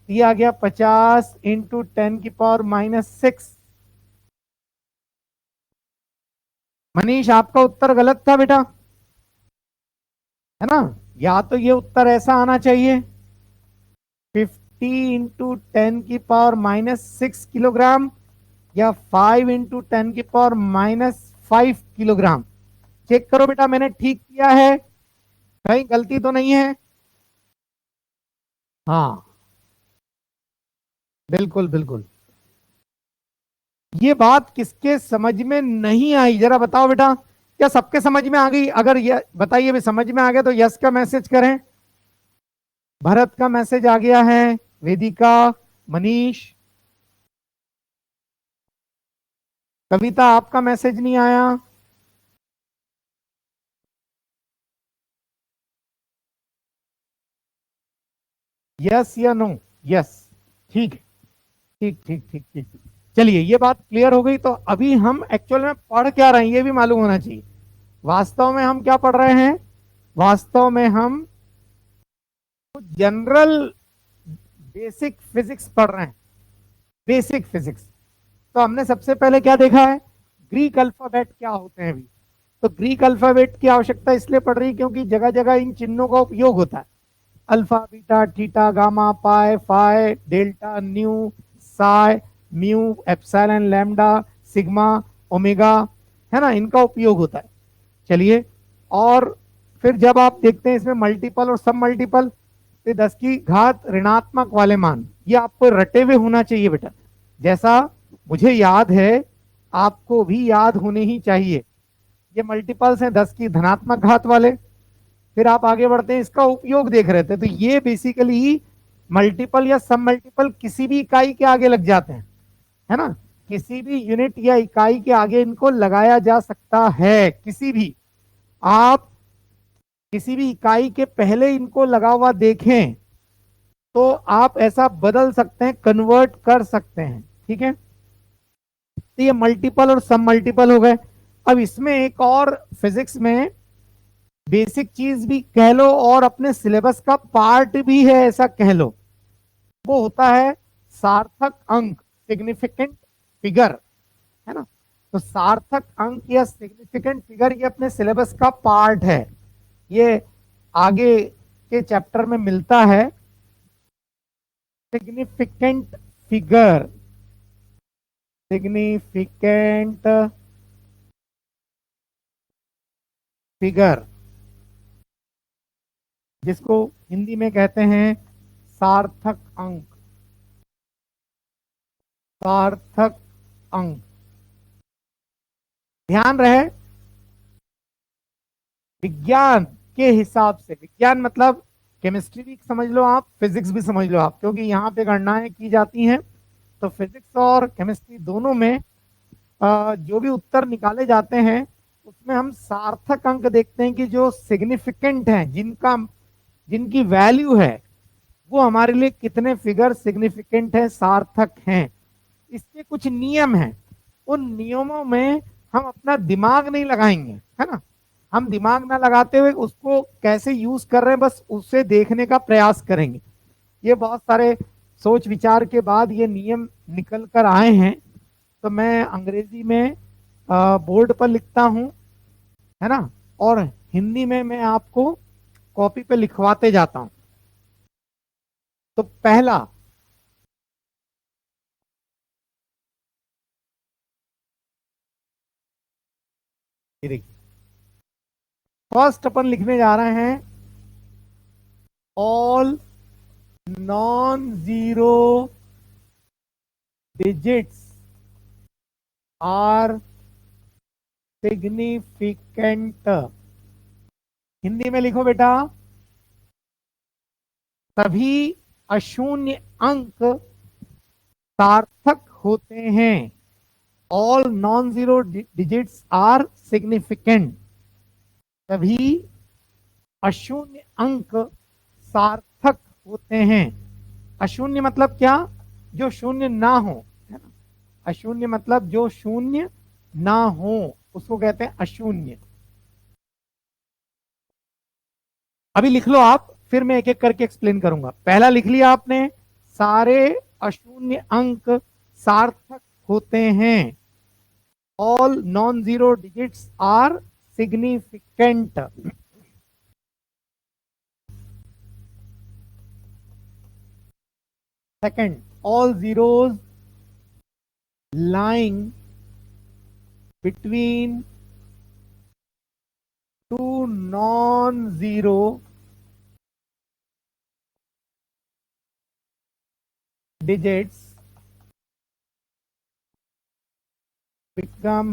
ये आ गया 50 × 10 की पावर -6। मनीष आपका उत्तर गलत था बेटा, है ना। या तो ये उत्तर ऐसा आना चाहिए, 50 × 10 की पावर -6 किलोग्राम, या 5 × 10 की पावर -5 किलोग्राम। चेक करो बेटा मैंने ठीक किया है, कहीं गलती तो नहीं है? हाँ, बिल्कुल बिल्कुल। ये बात किसके समझ में नहीं आई जरा बताओ बेटा? क्या सबके समझ में आ गई? अगर ये बताइए भी समझ में आ गया तो यस का मैसेज करें। भरत का मैसेज आ गया है, वेदिका, मनीष, कविता आपका मैसेज नहीं आया। यस या नो? यस, ठीक, ठीक ठीक ठीक ठीक। चलिए ये बात क्लियर हो गई। तो अभी हम एक्चुअल में पढ़ क्या रहे हैं ये भी मालूम होना चाहिए। वास्तव में हम क्या पढ़ रहे हैं? वास्तव में हम जनरल बेसिक फिजिक्स पढ़ रहे हैं, बेसिक फिजिक्स। तो हमने सबसे पहले क्या देखा है? ग्रीक अल्फाबेट क्या होते हैं अभी। तो ग्रीक अल्फाबेट की आवश्यकता इसलिए पड़ रही है क्योंकि जगह जगह इन चिन्हों का उपयोग होता है। Alpha beta theta gamma pi phi delta nu psi mu epsilon lambda sigma omega, है ना, इनका उपयोग होता है। चलिए, और फिर जब आप देखते हैं इसमें मल्टीपल और सब मल्टीपल, तो 10 की घात ऋणात्मक वाले मान ये आपको रटे हुए होना चाहिए बेटा। जैसा मुझे याद है आपको भी याद होने ही चाहिए। ये मल्टीपल्स हैं 10 की धनात्मक घात वाले। फिर आप आगे बढ़ते हैं, इसका उपयोग देख रहे थे, तो ये बेसिकली मल्टीपल या सब मल्टीपल किसी भी इकाई के आगे लग जाते हैं, है ना, किसी भी यूनिट या इकाई के आगे इनको लगाया जा सकता है। किसी भी, आप किसी भी इकाई के पहले इनको लगा हुआ देखें तो आप ऐसा बदल सकते हैं, कन्वर्ट कर सकते हैं। ठीक है, तो ये मल्टीपल और सब मल्टीपल हो गए। अब इसमें एक और फिजिक्स में बेसिक चीज भी कह लो और अपने सिलेबस का पार्ट भी है ऐसा कह लो, वो होता है सार्थक अंक, सिग्निफिकेंट फिगर, है ना। तो सार्थक अंक या सिग्निफिकेंट फिगर ये अपने सिलेबस का पार्ट है। ये आगे के चैप्टर में मिलता है। सिग्निफिकेंट फिगर, सिग्निफिकेंट फिगर, जिसको हिंदी में कहते हैं सार्थक अंक, सार्थक अंक। ध्यान रहे, विज्ञान के हिसाब से, विज्ञान मतलब केमिस्ट्री भी समझ लो आप, फिजिक्स भी समझ लो आप, क्योंकि यहाँ पे गणनाएं की जाती हैं। तो फिजिक्स और केमिस्ट्री दोनों में जो भी उत्तर निकाले जाते हैं उसमें हम सार्थक अंक देखते हैं कि जो सिग्निफिकेंट हैं, जिनका जिनकी वैल्यू है वो हमारे लिए कितने फिगर सिग्निफिकेंट है, सार्थक हैं। इसके कुछ नियम हैं, उन नियमों में हम अपना दिमाग नहीं लगाएंगे, है ना। हम दिमाग ना लगाते हुए उसको कैसे यूज कर रहे हैं बस उसे देखने का प्रयास करेंगे। ये बहुत सारे सोच विचार के बाद ये नियम निकल कर आए हैं। तो मैं अंग्रेजी में बोर्ड पर लिखता हूँ, है ना, और हिंदी में मैं आपको कॉपी पे लिखवाते जाता हूँ। तो पहला, ये देखिए, फर्स्ट अपन लिखने जा रहे हैं, all non zero digits are significant. Hindi में लिखो बेटा, सभी अशून्य अंक सार्थक होते हैं। All non zero digits are significant. सभी अशून्य अंक सार्थक होते हैं। अशून्य मतलब क्या, जो शून्य ना हो, है ना। अशून्य मतलब जो शून्य ना हो उसको कहते हैं अशून्य। अभी लिख लो आप, फिर मैं एक एक करके एक्सप्लेन करूंगा। पहला लिख लिया आपने, सारे अशून्य अंक सार्थक होते हैं। All non zero digits are significant. Second, all zeros lying between two non-zero digits become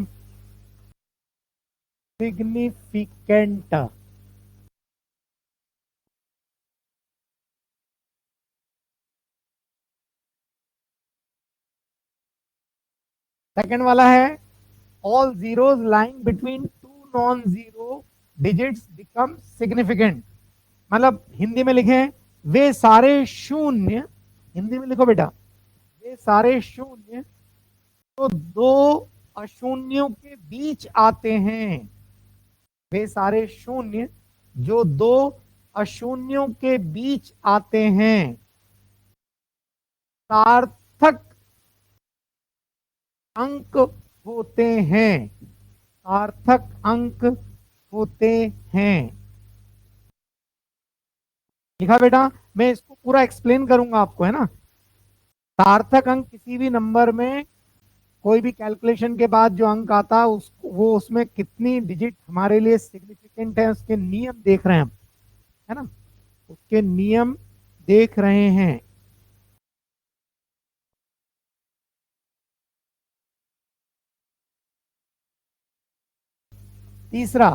significant। Second वाला है, all zeros lying between two non zero digits become significant. मतलब हिंदी में लिखें, वे सारे शून्य, हिंदी में लिखो बेटा, वे सारे शून्य तो दो अशून्यों के बीच आते हैं। वे सारे शून्य जो दो अशून्यों के बीच आते हैं सार्थक अंक होते हैं। सार्थक अंक होते हैं। लिखा बेटा? मैं इसको पूरा एक्सप्लेन करूंगा आपको, है ना। सार्थक अंक किसी भी नंबर में कोई भी कैलकुलेशन के बाद जो अंक आता है उस वो उसमें कितनी डिजिट हमारे लिए सिग्निफिकेंट है उसके नियम देख रहे हैं हम, है ना। उसके नियम देख रहे हैं। तीसरा,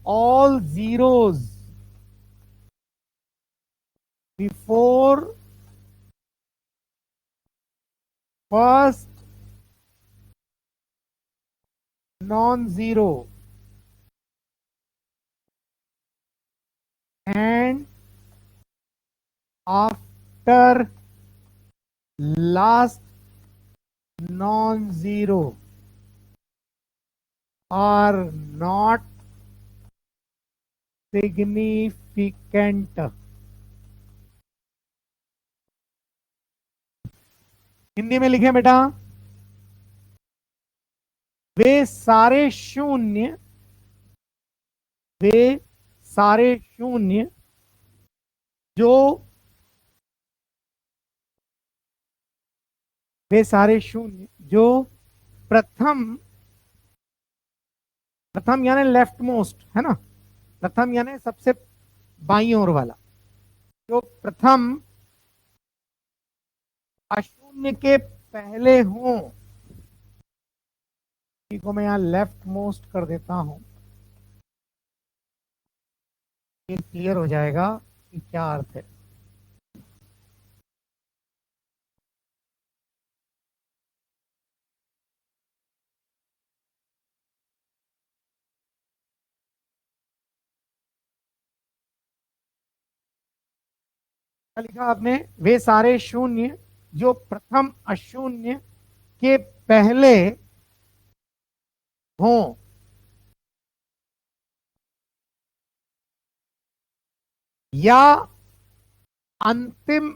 all zeros before first non zero and after last non zero are not significant. Hindi में लिखे बेटा, वे सारे शून्य, वे सारे शून्य जो, वे सारे शून्य जो प्रथम, प्रथम यानी लेफ्ट मोस्ट, है ना। प्रथम यानी सबसे बाईं ओर वाला, जो प्रथम अशून्य के पहले हों। इसी को मैं यहां लेफ्ट मोस्ट कर देता हूं, ये क्लियर हो जाएगा कि क्या अर्थ है। क्या लिखा आपने? वे सारे शून्य जो प्रथम अशून्य के पहले हों या अंतिम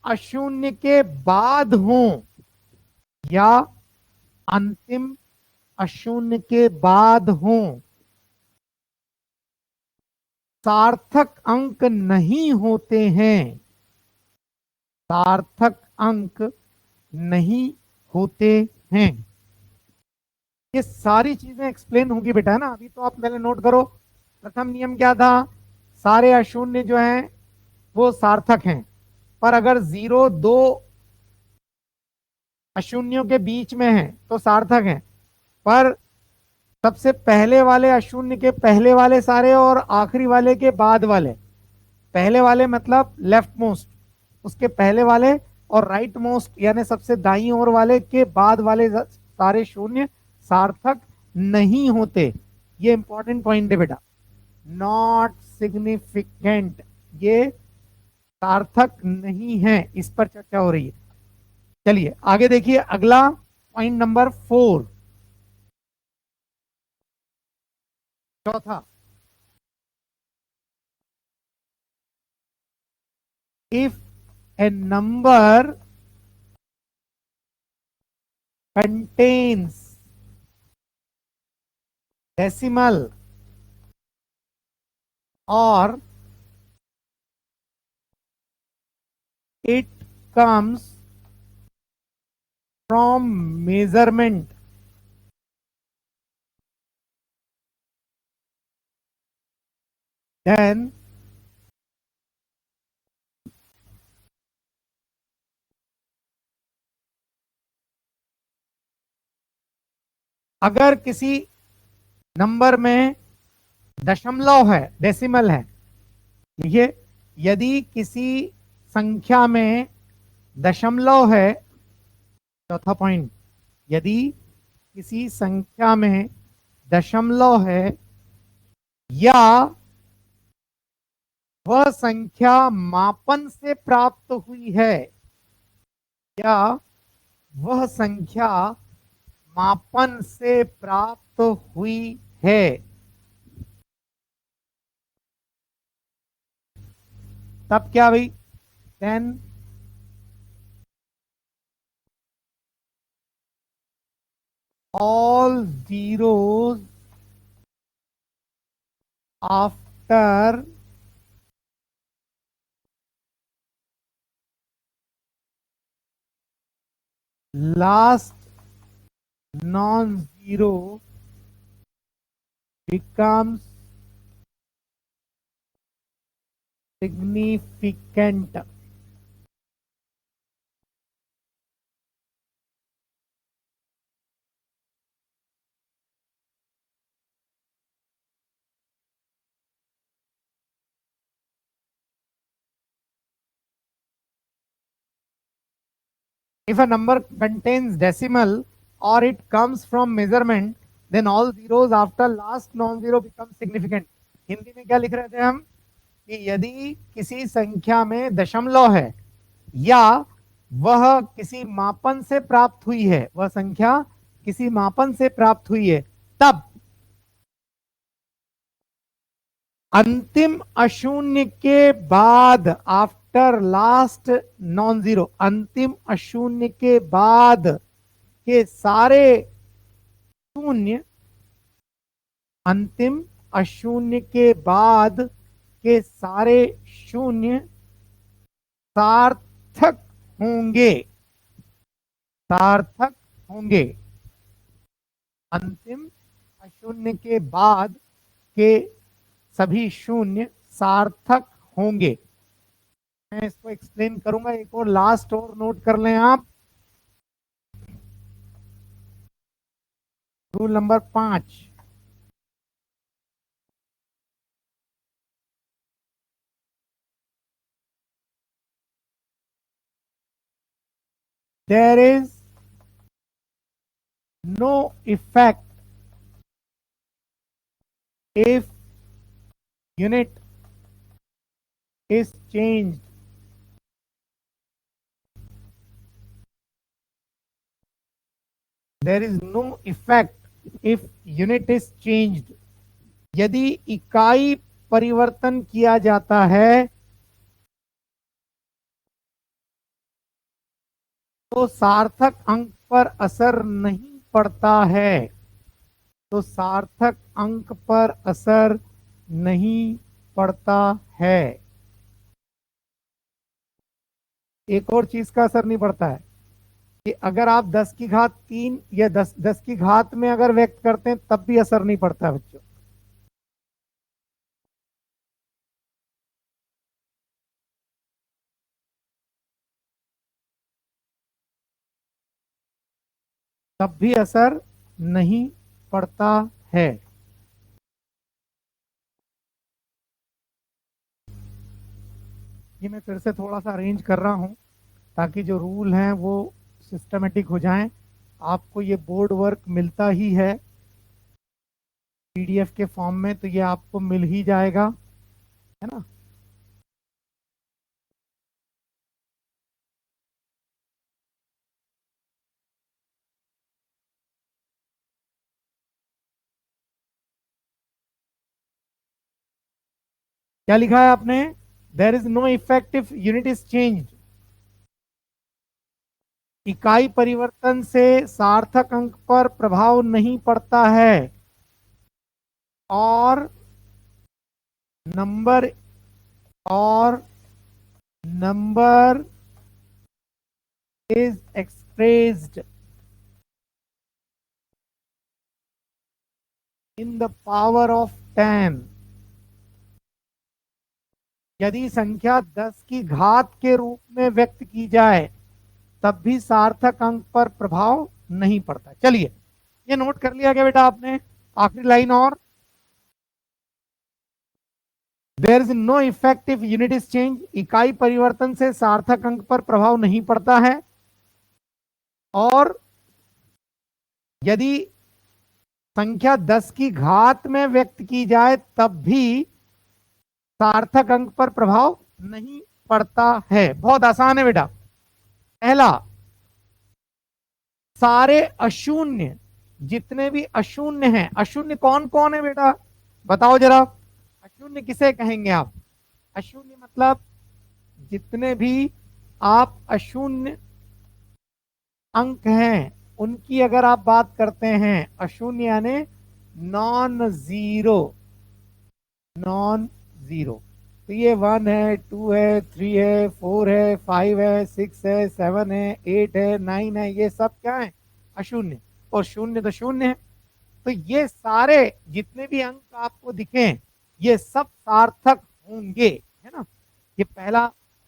अशून्य के बाद हों, या अंतिम अशून्य के बाद हों, सार्थक अंक नहीं होते हैं। सार्थक अंक नहीं होते हैं। ये सारी चीजें एक्सप्लेन होगी बेटा, है ना। अभी तो आप पहले नोट करो, प्रथम नियम क्या था? सारे अशून्य जो हैं वो सार्थक हैं, पर अगर जीरो दो अशून्यों के बीच में है तो सार्थक है। पर सबसे पहले वाले अशून्य के पहले वाले सारे और आखिरी वाले के बाद वाले, पहले वाले मतलब लेफ्ट मोस्ट, उसके पहले वाले और राइट मोस्ट यानी सबसे दाईं ओर वाले के बाद वाले सारे शून्य सार्थक नहीं होते। ये इंपॉर्टेंट पॉइंट है बेटा, नॉट सिग्निफिकेंट, ये सार्थक नहीं है, इस पर चर्चा हो रही है। चलिए आगे देखिए, अगला पॉइंट नंबर 4, चौथा। If A number contains decimal or it comes from measurement, then अगर किसी नंबर में दशमलव है, डेसिमल है, देखिए, यदि किसी संख्या में दशमलव है, चौथा पॉइंट, यदि किसी संख्या में दशमलव है या वह संख्या मापन से प्राप्त हुई है, या वह संख्या मापन से प्राप्त हुई है, तब क्या भाई? Then all zeros after last non zero becomes significant. If a number contains decimal or it comes from measurement, then all zeros after last non-zero become significant. Hindi में क्या लिख रहे थे हम कि यदि किसी संख्या में दशमलव है या वह किसी मापन से प्राप्त हुई है, वह संख्या किसी मापन से प्राप्त हुई है, तब अंतिम अशून्य के बाद, आफ्टर लास्ट नॉन जीरो, अंतिम अशून्य के बाद के सारे शून्य, अंतिम अशून्य के बाद के सारे शून्य सार्थक होंगे, सार्थक होंगे। अंतिम अशून्य के बाद के सभी शून्य सार्थक होंगे। मैं इसको एक्सप्लेन करूंगा, एक और लास्ट और नोट कर लें आप। Rule number 5, there is no effect if unit is changed. There is no effect if unit is changed. यदि इकाई परिवर्तन किया जाता है तो सार्थक अंक पर असर नहीं पड़ता है, तो सार्थक अंक पर असर नहीं पड़ता है। एक और चीज का असर नहीं पड़ता है कि अगर आप 10 की घात 3 या 10 की घात में अगर व्यक्त करते हैं तब भी असर नहीं पड़ता है बच्चों। तब भी असर नहीं पड़ता है। ये मैं फिर से थोड़ा सा अरेंज कर रहा हूं ताकि जो रूल हैं वो सिस्टमेटिक हो जाएं। आपको ये बोर्ड वर्क मिलता ही है पीडीएफ के फॉर्म में, तो ये आपको मिल ही जाएगा, है ना। क्या लिखा है आपने? There is no effect if unit is changed. इकाई परिवर्तन से सार्थक अंक पर प्रभाव नहीं पड़ता है और नंबर और number is expressed in the power of 10। यदि संख्या 10 की घात के रूप में व्यक्त की जाए तब भी सार्थक अंक पर प्रभाव नहीं पड़ता। चलिए, ये नोट कर लिया गया बेटा आपने। आखिरी लाइन और, there is no effective unit is change. इकाई परिवर्तन से सार्थक अंक पर प्रभाव नहीं पड़ता है और यदि संख्या 10 की घात में व्यक्त की जाए तब भी सार्थक अंक पर प्रभाव नहीं पड़ता है। बहुत आसान है बेटा। पहला, सारे अशून्य, जितने भी अशून्य हैं, अशून्य कौन कौन है बेटा बताओ जरा। अशून्य किसे कहेंगे आप? अशून्य मतलब जितने भी आप अशून्य अंक हैं उनकी अगर आप बात करते हैं, अशून्य यानी नॉन जीरो, नॉन जीरो। तो ये 1 है, 2 है, 3 है, 4 है, 5 है, 6 है, 7 है, 8 है, 9 है, ये सब क्या है? अशून्य। और शून्य तो शून्य है। तो ये सारे जितने भी अंक आपको दिखे, ये सब सार्थक होंगे, है ना। ये पहला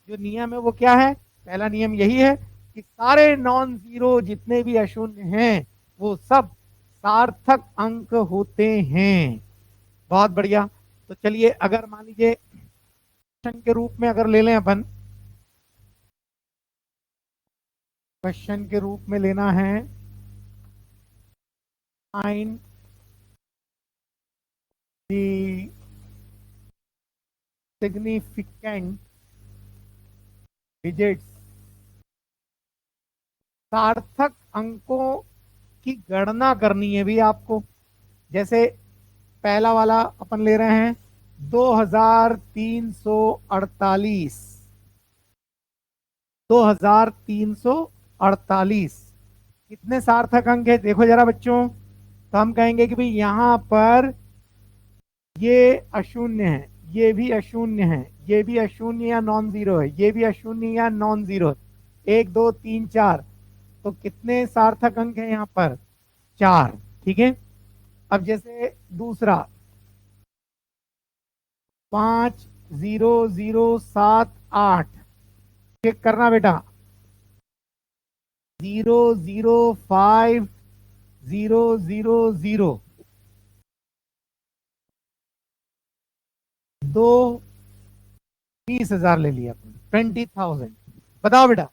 जो नियम है वो क्या है? पहला नियम यही है कि सारे नॉन जीरो जितने भी अशून्य हैं वो सब सार्थक अंक होते हैं। बहुत बढ़िया। तो चलिए, अगर मान लीजिए क्वेश्चन के रूप में अगर ले लें अपन, क्वेश्चन के रूप में लेना है, फाइंड द सिग्निफिकेंट डिजिट्स, सार्थक अंकों की गणना करनी है भी आपको। जैसे पहला वाला अपन ले रहे हैं 2348। 2348 कितने सार्थक अंक है देखो जरा बच्चों। तो हम कहेंगे कि भाई यहां पर ये अशून्य है, ये भी अशून्य है, ये भी अशून्य या नॉन जीरो है, ये भी अशून्य या नॉन जीरो है। 1 2 3 4। तो कितने सार्थक अंक है यहाँ पर? 4। ठीक है। अब जैसे दूसरा 50078, चेक करना बेटा। 005000, दो 20,000 ले लिया, 20,000। बताओ बेटा,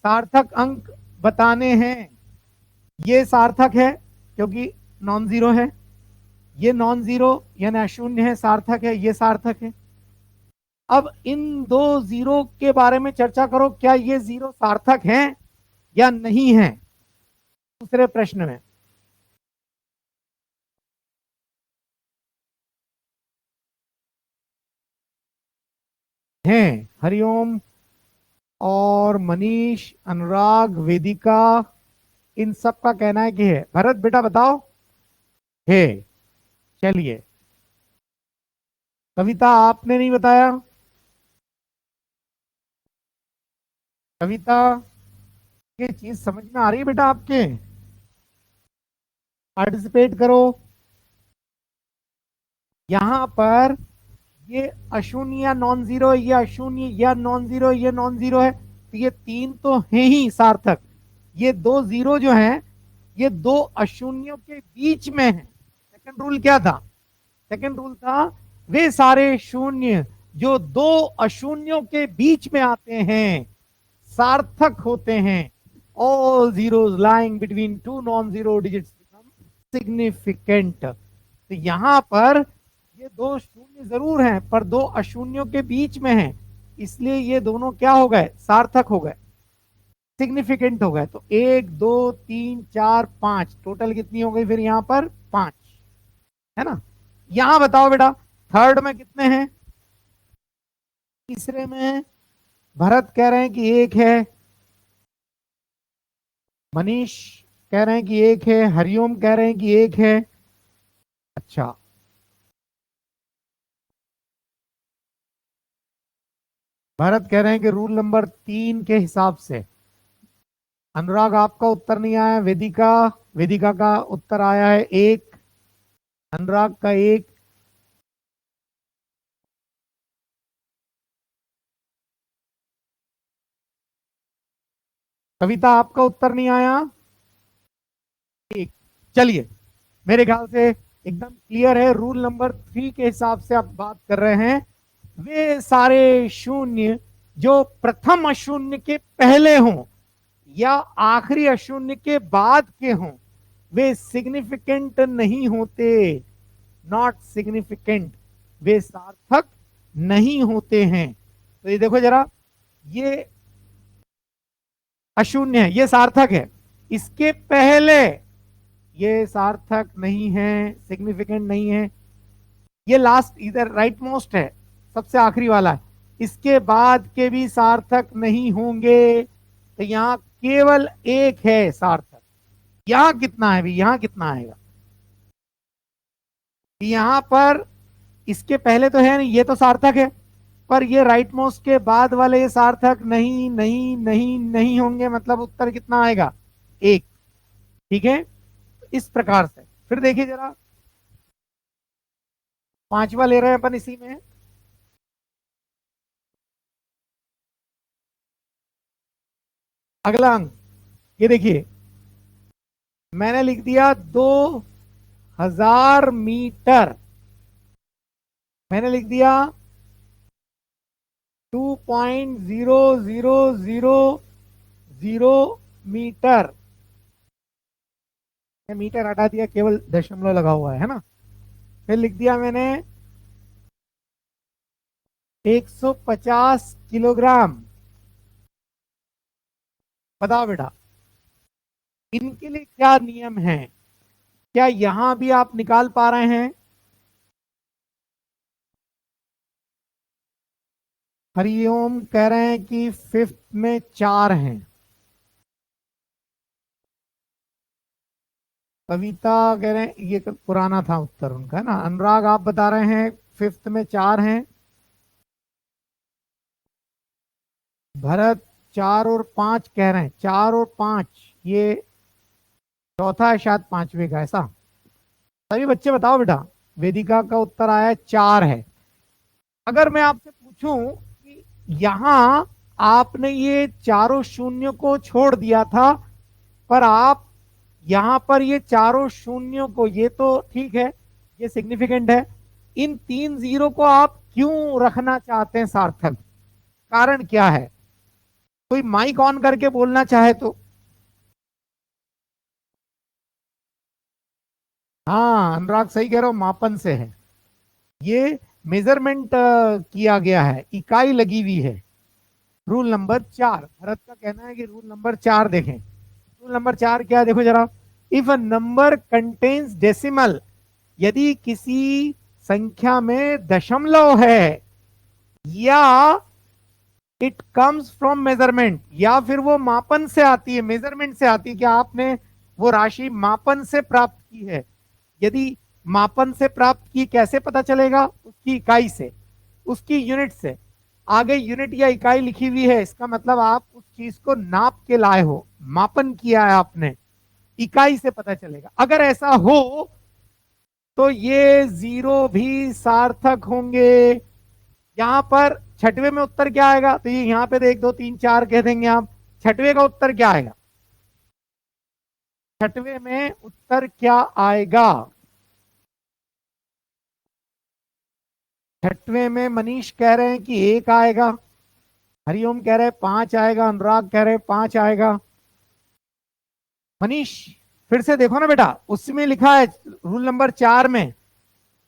सार्थक अंक बताने हैं। ये सार्थक है क्योंकि नॉन जीरो है, ये नॉन जीरो यानी अशून्य है, सार्थक है, ये सार्थक है। अब इन दो जीरो के बारे में चर्चा करो, क्या ये जीरो सार्थक हैं या नहीं है? दूसरे प्रश्न में हैं हरिओम और मनीष, अनुराग, वेदिका, इन सब का कहना है कि है। भरत बेटा बताओ, है। चलिए, कविता आपने नहीं बताया। कविता, ये चीज समझ में आ रही है बेटा आपके? पार्टिसिपेट करो। यहां पर ये अशून्य या नॉन जीरो, ये अशून्य या नॉन जीरो, ये नॉन जीरो है, तो ये तीन तो है ही सार्थक। ये दो जीरो जो है, ये दो अशून्यों के बीच में है। सेकंड रूल क्या था? सेकंड रूल था वे सारे शून्य जो दो अशून्यों के बीच में आते हैं सार्थक होते हैं। All zeros lying between two non zero digits become significant. तो यहां पर ये दो शून्य जरूर हैं पर दो अशून्यों के बीच में हैं, इसलिए ये दोनों क्या हो गए? सार्थक हो गए, सिग्निफिकेंट हो गए। तो 1 2 3 4 5, टोटल कितनी हो गई फिर यहां पर? 5, है ना। यहां बताओ बेटा, थर्ड में कितने हैं? तीसरे में भरत कह रहे हैं कि 1 है, मनीष कह रहे हैं कि 1 है, हरिओम कह रहे हैं कि 1 है। अच्छा, भरत कह रहे हैं कि रूल नंबर 3 के हिसाब से। अनुराग आपका उत्तर नहीं आया। वेदिका, वेदिका का उत्तर आया है 1, अनुराग का 1। कविता आपका उत्तर नहीं आया, 1। चलिए, मेरे ख्याल से एकदम क्लियर है। रूल नंबर 3 के हिसाब से आप बात कर रहे हैं, वे सारे शून्य जो प्रथम अशून्य के पहले हों या आखिरी अशून्य के बाद के हों, वे सिग्निफिकेंट नहीं होते। नॉट सिग्निफिकेंट, वे सार्थक नहीं होते हैं। तो ये देखो जरा, ये अशून्य है, ये सार्थक है। इसके पहले ये सार्थक नहीं है, सिग्निफिकेंट नहीं है। ये लास्ट इधर राइट मोस्ट है, सबसे आखिरी वाला है। इसके बाद के भी सार्थक नहीं होंगे। तो यहाँ केवल एक है सार्थक। यहाँ कितना है भी? यहाँ कितना आएगा? यहाँ पर इसके पहले तो है नहीं, ये तो सार्थक है। पर ये राइट मोस्ट के बाद वाले ये सार्थक नहीं नहीं नहीं नहीं होंगे, मतलब उत्तर कितना आएगा? एक। ठीक है, इस प्रकार से। फिर देखिए जरा, पांचवा ले रहे हैं अपन इसी में। अगला अंक ये देखिए, मैंने लिख दिया 2000 मीटर। मैंने लिख दिया 2.0000 मीटर। मीटर हटा दिया, केवल दशमलव लगा हुआ है ना। फिर लिख दिया मैंने 150 किलोग्राम। बताओ बेटा, इनके लिए क्या नियम है? क्या यहां भी आप निकाल पा रहे हैं? हरिओम कह रहे हैं कि फिफ्थ में चार हैं। कविता कह रहे हैं, ये पुराना था उत्तर उनका, है ना। अनुराग आप बता रहे हैं फिफ्थ में चार हैं। भरत चार और पांच कह रहे हैं, चार और पांच ये चौथा है शायद, पांचवे का, ऐसा। सभी बच्चे बताओ बेटा। वेदिका का उत्तर आया है चार है। अगर मैं आपसे पूछूं कि यहां आपने ये चारों शून्य को छोड़ दिया था, पर आप यहां पर ये चारों शून्यों को, ये तो ठीक है, ये सिग्निफिकेंट है, इन तीन जीरो को आप क्यों रखना चाहते हैं सार्थक? कारण क्या है? कोई माइक ऑन करके बोलना चाहे तो। हाँ अनुराग सही कह रहे हो, मापन से है ये। मेजरमेंट किया गया है, इकाई लगी हुई है। रूल नंबर चार, भरत का कहना है कि रूल नंबर चार देखें। रूल नंबर चार क्या है, देखो जरा। If a number contains decimal, यदि किसी संख्या में दशमलव है, या इट कम्स फ्रॉम मेजरमेंट, या फिर वो मापन से आती है, मेजरमेंट से आती है, कि आपने वो राशि मापन से प्राप्त की है। यदि मापन से प्राप्त की, कैसे पता चलेगा? उसकी इकाई से, उसकी यूनिट से। आगे यूनिट या इकाई लिखी हुई है, इसका मतलब आप उस चीज को नाप के लाए हो, मापन किया है आपने, इकाई से पता चलेगा। अगर ऐसा हो तो ये जीरो भी सार्थक होंगे। यहां पर छठवे में उत्तर क्या आएगा? तो ये यहां पे एक दो तीन चार कह देंगे आप। छठवे का उत्तर क्या आएगा? छठवे में उत्तर क्या आएगा? छठवे में मनीष कह रहे हैं कि एक आएगा, हरिओम कह रहे हैं पांच आएगा, अनुराग कह रहे हैं पांच आएगा। मनीष फिर से देखो ना बेटा, उसमें लिखा है रूल नंबर चार में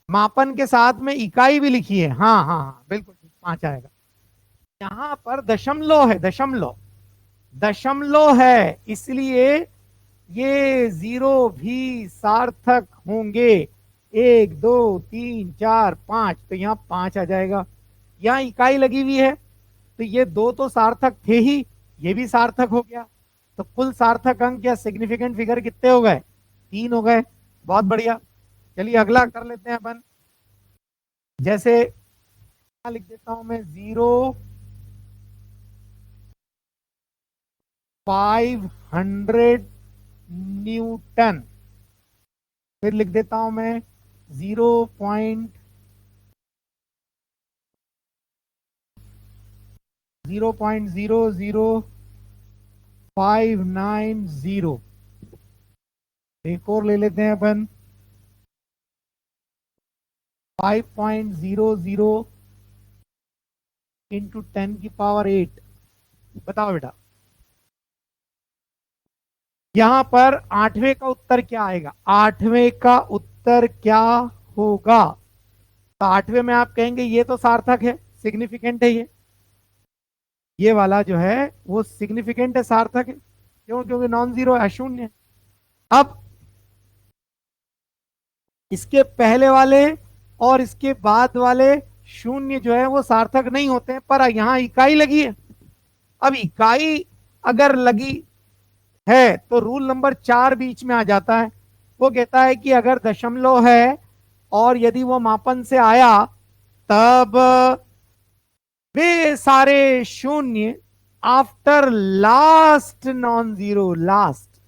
मापन के साथ में इकाई भी लिखी है। हाँ हाँ हाँ बिल्कुल ठीक, पांच आएगा। यहां पर दशमलव है, दशमलव, दशमलव है, इसलिए ये जीरो भी सार्थक होंगे। एक दो तीन चार पांच, तो यहाँ पांच आ जाएगा। यहाँ इकाई लगी हुई है, तो ये दो तो सार्थक थे ही, ये भी सार्थक हो गया। तो कुल सार्थक अंक या सिग्निफिकेंट फिगर कितने हो गए? तीन हो गए। बहुत बढ़िया। चलिए अगला कर लेते हैं अपन। जैसे लिख देता हूं मैं 500 न्यूटन। फिर लिख देता हूं मैं 0.00590। एक और ले लेते हैं अपन, 5.00 इंटू 10⁸। बताओ बेटा, यहां पर आठवें का उत्तर क्या आएगा? आठवें का उत्तर क्या होगा? तो आठवें में आप कहेंगे ये तो सार्थक है, सिग्निफिकेंट है ये वाला जो है वो सिग्निफिकेंट है, सार्थक है। क्यों? क्योंकि नॉन जीरो है, अशून्य है। अब इसके पहले वाले और इसके बाद वाले शून्य जो है वो सार्थक नहीं होते हैं, पर यहां इकाई लगी है। अब इकाई अगर लगी है तो रूल नंबर चार बीच में आ जाता है। वो कहता है कि अगर दशमलव है और यदि वो मापन से आया, तब वे सारे शून्य after last non zero, last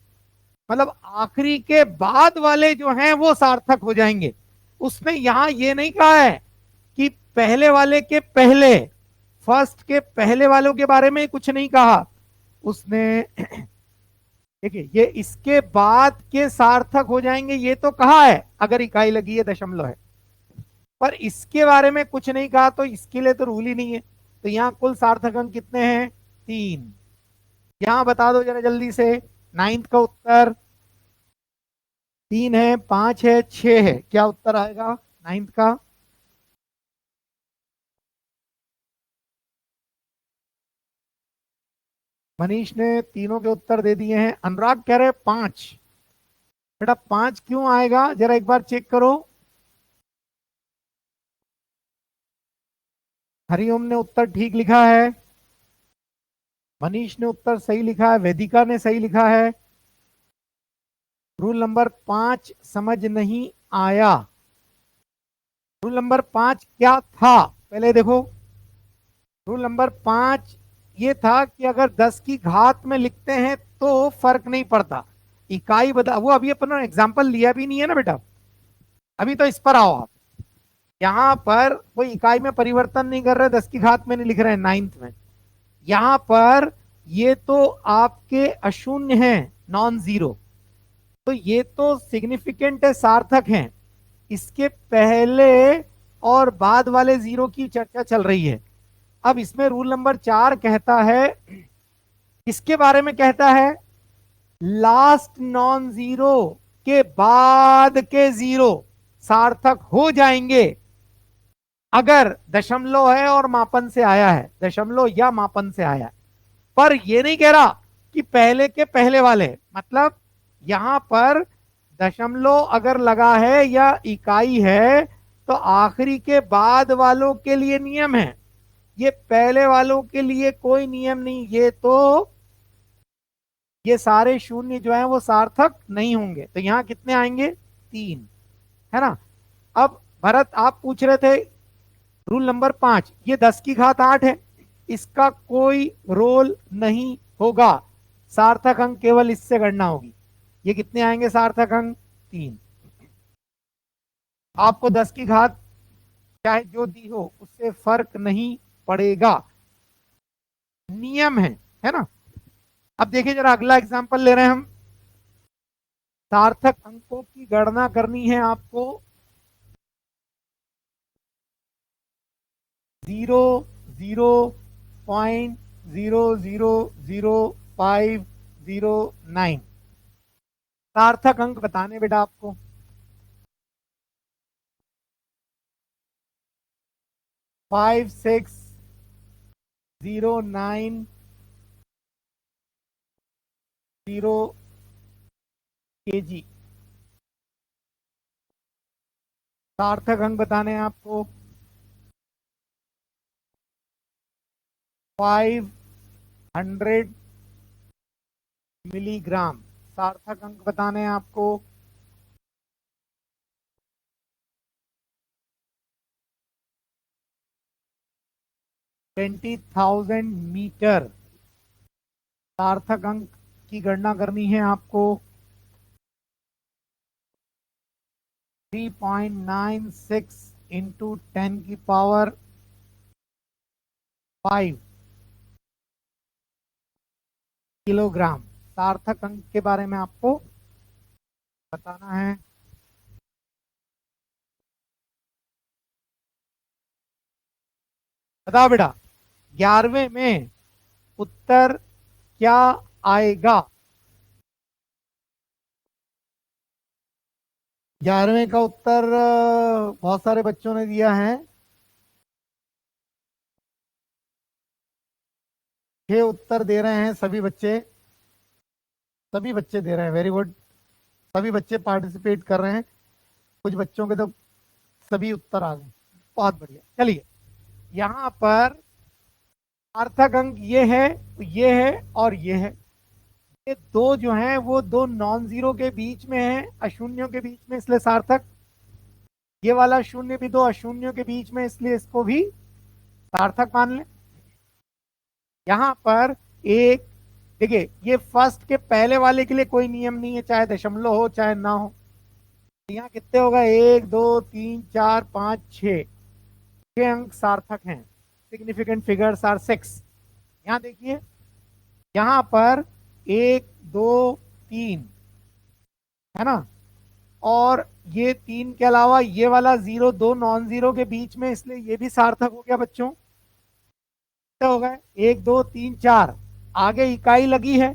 मतलब आखिरी के बाद वाले जो हैं वो सार्थक हो जाएंगे। उसने यहां ये नहीं कहा है कि पहले वाले के पहले, फर्स्ट के पहले वालों के बारे में कुछ नहीं कहा उसने। देखिए, ये इसके बाद के सार्थक हो जाएंगे ये तो कहा है, अगर इकाई लगी है, दशमलव है, पर इसके बारे में कुछ नहीं कहा, तो इसके लिए तो रूल ही नहीं है। तो यहाँ कुल सार्थक अंक कितने हैं? 3। यहां बता दो जरा जल्दी से, नाइन्थ का उत्तर 3 है, 5 है, 6 है, क्या उत्तर आएगा नाइन्थ का? मनीष ने तीनों के उत्तर दे दिए हैं। अनुराग कह रहे 5। बेटा 5 क्यों आएगा, जरा एक बार चेक करो। हरिओम ने उत्तर ठीक लिखा है, मनीष ने उत्तर सही लिखा है, वेदिका ने सही लिखा है। रूल नंबर 5 समझ नहीं आया। रूल नंबर 5 क्या था पहले देखो। रूल नंबर 5 ये था कि अगर 10 की घात में लिखते हैं तो फर्क नहीं पड़ता, इकाई बता, वो अभी अपन एग्जाम्पल लिया भी नहीं है ना बेटा, अभी तो इस पर आओ आप। यहां पर कोई इकाई में परिवर्तन नहीं कर रहे, 10 की घात में नहीं लिख रहे हैं नाइन्थ में। यहां पर ये तो आपके अशून्य हैं, नॉन जीरो, तो ये तो सिग्निफिकेंट है, सार्थक हैं। इसके पहले और बाद वाले जीरो की चर्चा चल रही है। अब इसमें रूल नंबर 4 कहता है, इसके बारे में कहता है लास्ट नॉन जीरो के बाद के जीरो सार्थक हो जाएंगे अगर दशमलव है और मापन से आया है, दशमलव या मापन से आया है। पर ये नहीं कह रहा कि पहले के पहले वाले, मतलब यहां पर दशमलव अगर लगा है या इकाई है तो आखिरी के बाद वालों के लिए नियम है, ये पहले वालों के लिए कोई नियम नहीं। ये तो ये सारे शून्य जो है वो सार्थक नहीं होंगे। तो यहां कितने आएंगे? 3, है ना। अब भरत आप पूछ रहे थे रूल नंबर 5, ये 10 की घात 8 है, इसका कोई रोल नहीं होगा, सार्थक अंक केवल इससे गणना होगी। ये कितने आएंगे सार्थक अंक? 3। आपको 10 की घात चाहे जो दी हो उससे फर्क नहीं पड़ेगा, नियम है ना। अब देखिए जरा अगला एग्जांपल ले रहे हैं हम। सार्थक अंकों की गणना करनी है आपको। 0.0000509 सार्थक अंक बताने बेटा आपको। 5609 सार्थक अंक बताने हैं आपको। 500 मिलीग्राम सार्थक अंक बताने हैं आपको। 20,000 मीटर सार्थक अंक की गणना करनी है आपको। 3.96 इंटू 10⁵ किलोग्राम सार्थक अंक के बारे में आपको बताना है। बताओ बेटा 11वें में उत्तर क्या आएगा? 11वें का उत्तर बहुत सारे बच्चों ने दिया है। 6 उत्तर दे रहे हैं सभी बच्चे, सभी बच्चे दे रहे हैं, वेरी गुड। सभी बच्चे पार्टिसिपेट कर रहे हैं। कुछ बच्चों के तो सभी उत्तर आ गए, बहुत बढ़िया। चलिए यहाँ पर सार्थक अंक ये है और ये है। ये दो जो हैं वो दो नॉन जीरो के बीच में है, अशून्यों के बीच में, इसलिए सार्थक। ये वाला शून्य भी दो अशून्यों के बीच में, इसलिए इसको भी सार्थक मान लें। यहां पर एक, देखिए ये फर्स्ट के पहले वाले के लिए कोई नियम नहीं है, चाहे दशमलव हो चाहे ना हो। यहाँ कितने होगा, 1 2 3 4 5 6, 6 अंक सार्थक हैं। Significant figures are 6। यहाँ देखिए, यहाँ पर 1 2 3 है ना, और ये 3 के अलावा ये वाला 0 2 नॉन जीरो के बीच में, इसलिए ये भी सार्थक हो गया बच्चों। क्या होगा, 1 2 3 4, आगे इकाई लगी है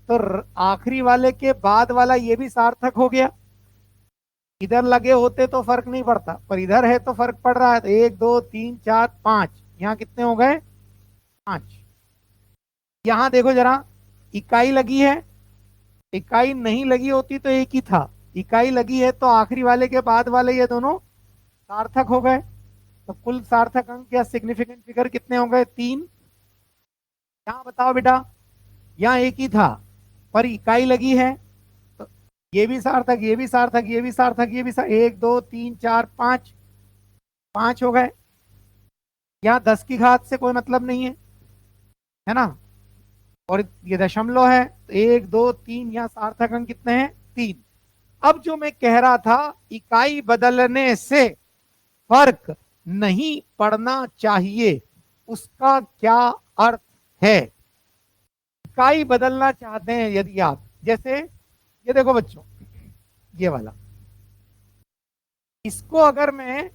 तो आखिरी वाले के बाद वाला ये भी सार्थक हो गया। इधर लगे होते तो फर्क नहीं पड़ता, पर इधर है तो फर्क पड़ रहा है। तो 1 2 3 4 5, यहाँ कितने हो गए, 5। यहाँ देखो जरा, इकाई लगी है, इकाई नहीं लगी होती तो एक ही था, इकाई लगी है तो आखिरी वाले के बाद वाले ये दोनों सार्थक हो गए। तो कुल सार्थक अंक या सिग्निफिकेंट फिगर कितने हो गए, 3। यहाँ बताओ बेटा, यहाँ एक ही था पर इकाई लगी है, तो ये भी सार्थक, ये भी सार्थक, ये भी सार्थक, ये भी सार्थक, 1 2 3 4 5, 5 हो गए। यहाँ 10 की घात से कोई मतलब नहीं है ना, और ये दशमलव है, तो 1 2 3, यहाँ सार्थक अंक कितने हैं, 3। अब जो मैं कह रहा था, इकाई बदलने से फर्क नहीं पड़ना चाहिए, उसका क्या अर्थ है। इकाई बदलना चाहते हैं यदि आप, जैसे ये देखो बच्चों, ये वाला, इसको अगर मैं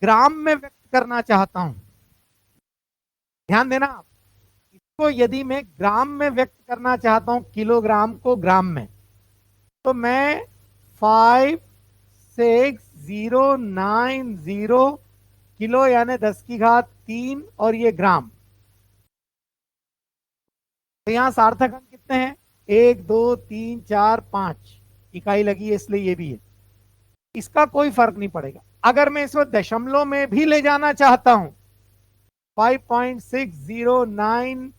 ग्राम में व्यक्त करना चाहता हूं, ध्यान देना आप, इसको यदि मैं ग्राम में व्यक्त करना चाहता हूं, किलोग्राम को ग्राम में, तो मैं 56090 किलो यानी 10 की घात 3 और ये ग्राम। तो यहाँ सार्थक अंक कितने हैं, 1 2 3 4 5, इकाई लगी है इसलिए ये भी है। इसका कोई फर्क नहीं पड़ेगा। अगर मैं इसको दशमलव में भी ले जाना चाहता हूं, 5.609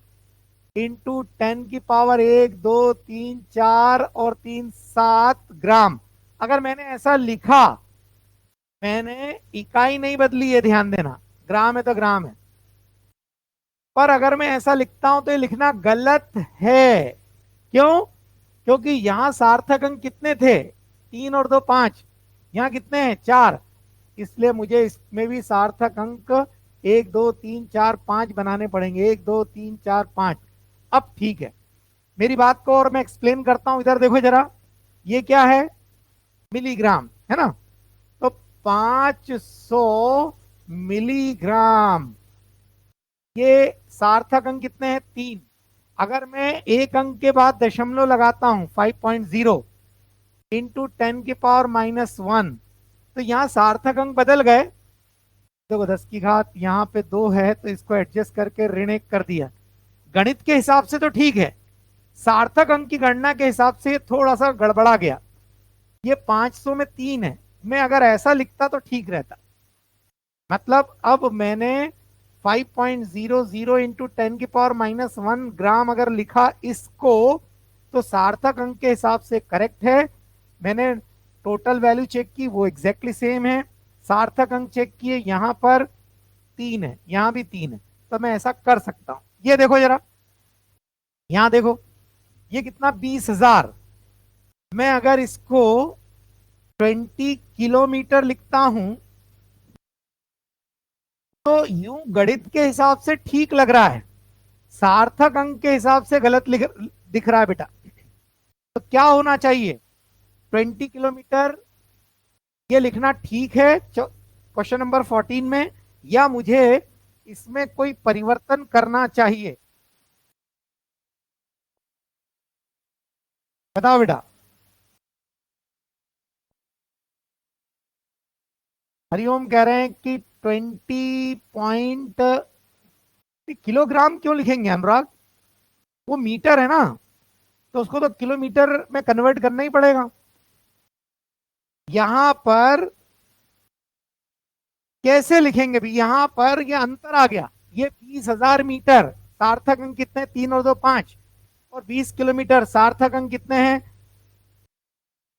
इंटू 10 की पावर 1 2 3 4 और 3 7 ग्राम, अगर मैंने ऐसा लिखा, मैंने इकाई नहीं बदली है, ध्यान देना, ग्राम है तो ग्राम है, पर अगर मैं ऐसा लिखता हूं तो ये लिखना गलत है। क्यों, क्योंकि यहां सार्थक अंक कितने थे, 3 और 2 5, यहाँ कितने हैं, 4, इसलिए मुझे इसमें भी सार्थक अंक 1 2 3 4 5 बनाने पड़ेंगे, 1 2 3 4 5। अब ठीक है, मेरी बात को और मैं एक्सप्लेन करता हूं, इधर देखो जरा, ये क्या है, मिलीग्राम है ना, तो 500 मिलीग्राम, ये सार्थक अंक कितने हैं, 3। अगर मैं एक अंक के बाद दशमलव लगाता हूं, 5.0 इंटू 10 की पावर -1, तो यहाँ सार्थक अंक बदल गए। देखो 10 की घात यहाँ पे 2 है तो इसको एडजस्ट करके ऋण 1 कर दिया, गणित के हिसाब से तो ठीक है, सार्थक अंक की गणना के हिसाब से थोड़ा सा गड़बड़ा गया। ये 500 में 3 है, मैं अगर ऐसा लिखता तो ठीक रहता, मतलब अब मैंने 5.00 इंटू 10 की पावर -1 ग्राम अगर लिखा इसको, तो सार्थक अंक के हिसाब से करेक्ट है। मैंने टोटल वैल्यू चेक की, वो एग्जैक्टली सेम है। सार्थक अंक चेक किए, यहां पर 3 है, यहां भी 3 है, तो मैं ऐसा कर सकता हूं। ये देखो जरा, यहां देखो, ये कितना, 20,000। मैं अगर इसको 20 किलोमीटर लिखता हूं, तो यूं गणित के हिसाब से ठीक लग रहा है, सार्थक अंक के हिसाब से गलत दिख रहा है बेटा। तो क्या होना चाहिए, 20 किलोमीटर ये लिखना ठीक है क्वेश्चन नंबर 14 में, या मुझे इसमें कोई परिवर्तन करना चाहिए, बताओ बेटा। हरिओम कह रहे हैं कि 20 किलोग्राम क्यों लिखेंगे अनुराग, वो मीटर है ना, तो उसको तो किलोमीटर में कन्वर्ट करना ही पड़ेगा। यहां पर कैसे लिखेंगे भी, यहां पर ये अंतर आ गया, ये 20,000 मीटर, सार्थक अंक कितने, 3 और 2 5, और 20 किलोमीटर सार्थक अंक कितने हैं,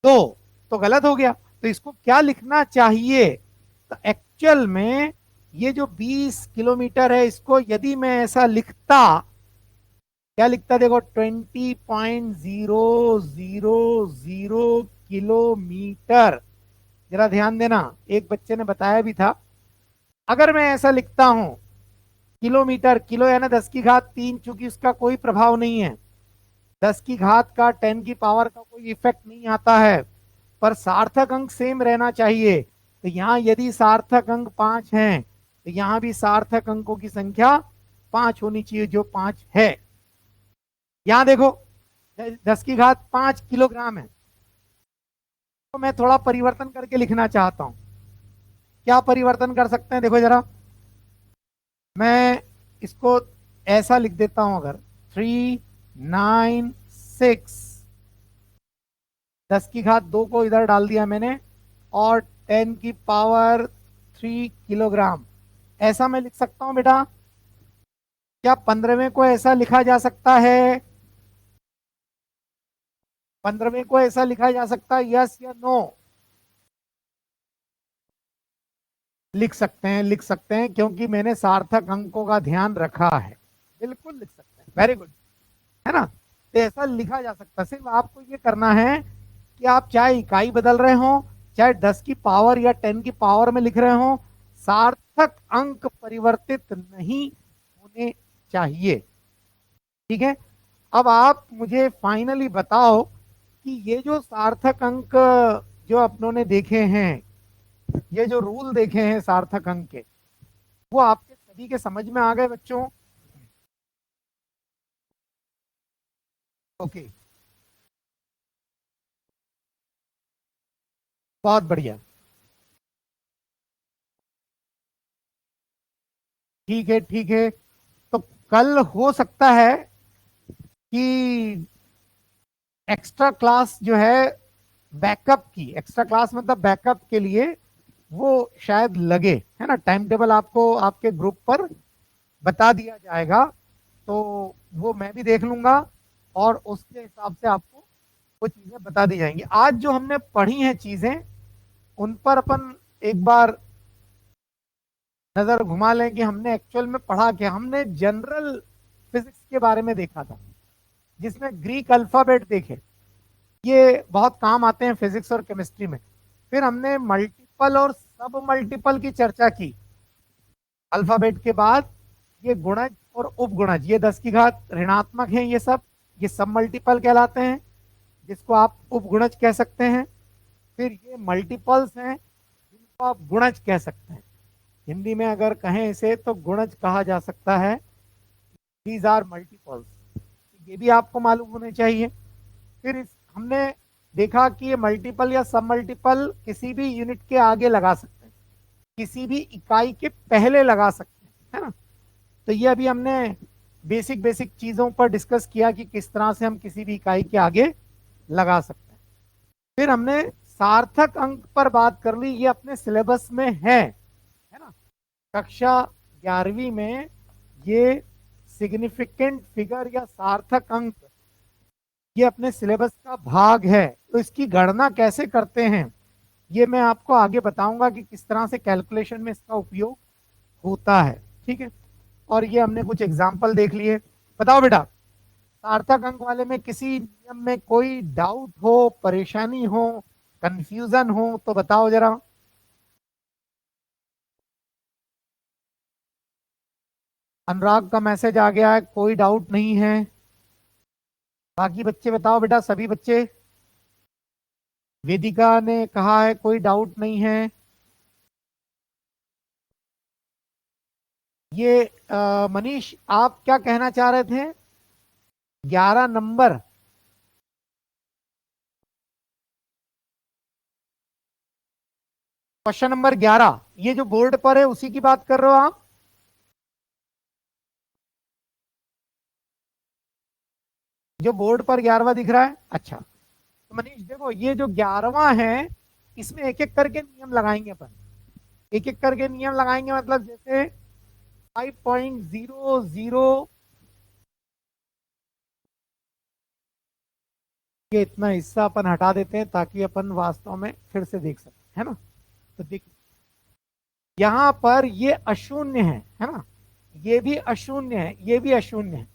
2, तो गलत हो गया। तो इसको क्या लिखना चाहिए, तो एक्चुअल में ये जो 20 किलोमीटर है, इसको यदि मैं ऐसा लिखता क्या लिखता है देखो, 20.000 किलोमीटर। जरा ध्यान देना, एक बच्चे ने बताया भी था। अगर मैं ऐसा लिखता हूं, किलोमीटर, किलो यानी 10 की घात 3, चूंकि उसका कोई प्रभाव नहीं है, 10 की घात का 10 की पावर का कोई इफेक्ट नहीं आता है, पर सार्थक अंक सेम रहना चाहिए। तो यहाँ यदि सार्थक अंक 5 हैं, तो यहाँ भी सार्थक अंकों की संख्या 5 होनी चाहिए, जो 5 है। यहाँ देखो, 10 की घात 5 किलोग्राम है। तो मैं थोड़ा परिवर्तन करके लिखना चाहता हूँ। क्या परिवर्तन कर सकते हैं, देखो जरा। मैं इसको ऐसा लिख देता हूं, अगर 396, 10 की घात 2 को इधर डाल दिया मैंने, और 10 की पावर 3 किलोग्राम, ऐसा मैं लिख सकता हूं बेटा? क्या 15वें को ऐसा लिखा जा सकता है? 15वें को ऐसा लिखा जा सकता है, यस या नो? लिख सकते हैं, लिख सकते हैं, क्योंकि मैंने सार्थक अंकों का ध्यान रखा है। बिल्कुल लिख सकते हैं, वेरी गुड, है ना? तो ऐसा लिखा जा सकता है। सिर्फ आपको ये करना है कि आप चाहे इकाई बदल रहे हो, चाहे 10 की पावर या 10 की पावर में लिख रहे हो, सार्थक अंक परिवर्तित नहीं होने चाहिए। ठीक है। अब आप मुझे फाइनली बताओ कि ये जो सार्थक अंक जो अपनों ने देखे हैं, ये जो रूल देखे हैं सार्थक अंक के, वो आपके सभी के समझ में आ गए बच्चों? ओके, बहुत बढ़िया। ठीक है, ठीक है। तो कल हो सकता है कि एक्स्ट्रा क्लास जो है, बैकअप की एक्स्ट्रा क्लास मतलब बैकअप के लिए, वो शायद लगे, है ना? टाइम टेबल आपको आपके ग्रुप पर बता दिया जाएगा, तो वो मैं भी देख लूंगा, और उसके हिसाब से आपको वो चीजें बता दी जाएंगी। आज जो हमने पढ़ी हैं चीजें, उन पर अपन एक बार नजर घुमा लें कि हमने एक्चुअल में पढ़ा क्या। हमने जनरल फिजिक्स के बारे में देखा था, जिसमें ग्रीक अल्फाबेट देखे, ये बहुत काम आते हैं फिजिक्स और केमिस्ट्री में। फिर हमने मल्टीपल और सब मल्टीपल की चर्चा की। अल्फाबेट के बाद ये गुणज और उपगुणज, ये 10 की घात ऋणात्मक हैं, ये सब मल्टीपल कहलाते हैं, जिसको आप उपगुणज कह सकते हैं। फिर ये मल्टीपल्स हैं, जिनको आप गुणज कह सकते हैं। हिंदी में अगर कहें इसे, तो गुणज कहा जा सकता है। दीज आर मल्टीपल्स, ये भी आपको मालूम होने चाहिए। फिर हमने देखा कि ये मल्टीपल या सब मल्टीपल किसी भी यूनिट के आगे लगा सकते हैं, किसी भी इकाई के पहले लगा सकते हैं, है ना? तो ये अभी हमने बेसिक बेसिक चीजों पर डिस्कस किया कि किस तरह से हम किसी भी इकाई के आगे लगा सकते हैं। फिर हमने सार्थक अंक पर बात कर ली, ये अपने सिलेबस में है ना? कक्षा 11वीं में ये सिग्निफिकेंट फिगर या सार्थक अंक, ये अपने सिलेबस का भाग है। तो इसकी गणना कैसे करते हैं, ये मैं आपको आगे बताऊंगा कि किस तरह से कैलकुलेशन में इसका उपयोग होता है। ठीक है। और ये हमने कुछ एग्जाम्पल देख लिए। बताओ बेटा, सार्थक अंक वाले में किसी नियम में कोई डाउट हो, परेशानी हो, कंफ्यूजन हो, तो बताओ जरा। अनुराग का मैसेज आ गया है, कोई डाउट नहीं है। बाकी बच्चे बताओ बेटा, सभी बच्चे। वेदिका ने कहा है कोई डाउट नहीं है। ये मनीष, आप क्या कहना चाह रहे थे? 11 नंबर, क्वेश्चन नंबर 11, ये जो बोर्ड पर है उसी की बात कर रहे हो आप? जो बोर्ड पर 11वां दिख रहा है, अच्छा। तो मनीष देखो, ये जो 11वां है, इसमें एक एक करके नियम लगाएंगे अपन। एक एक करके नियम लगाएंगे, मतलब जैसे 5.00, ये इतना हिस्सा अपन हटा देते हैं ताकि अपन वास्तव में फिर से देख सकते, है ना? तो देखिए, यहाँ पर ये अशून्य है ना? ये भी अशून्य है, ये भी अशून्य है।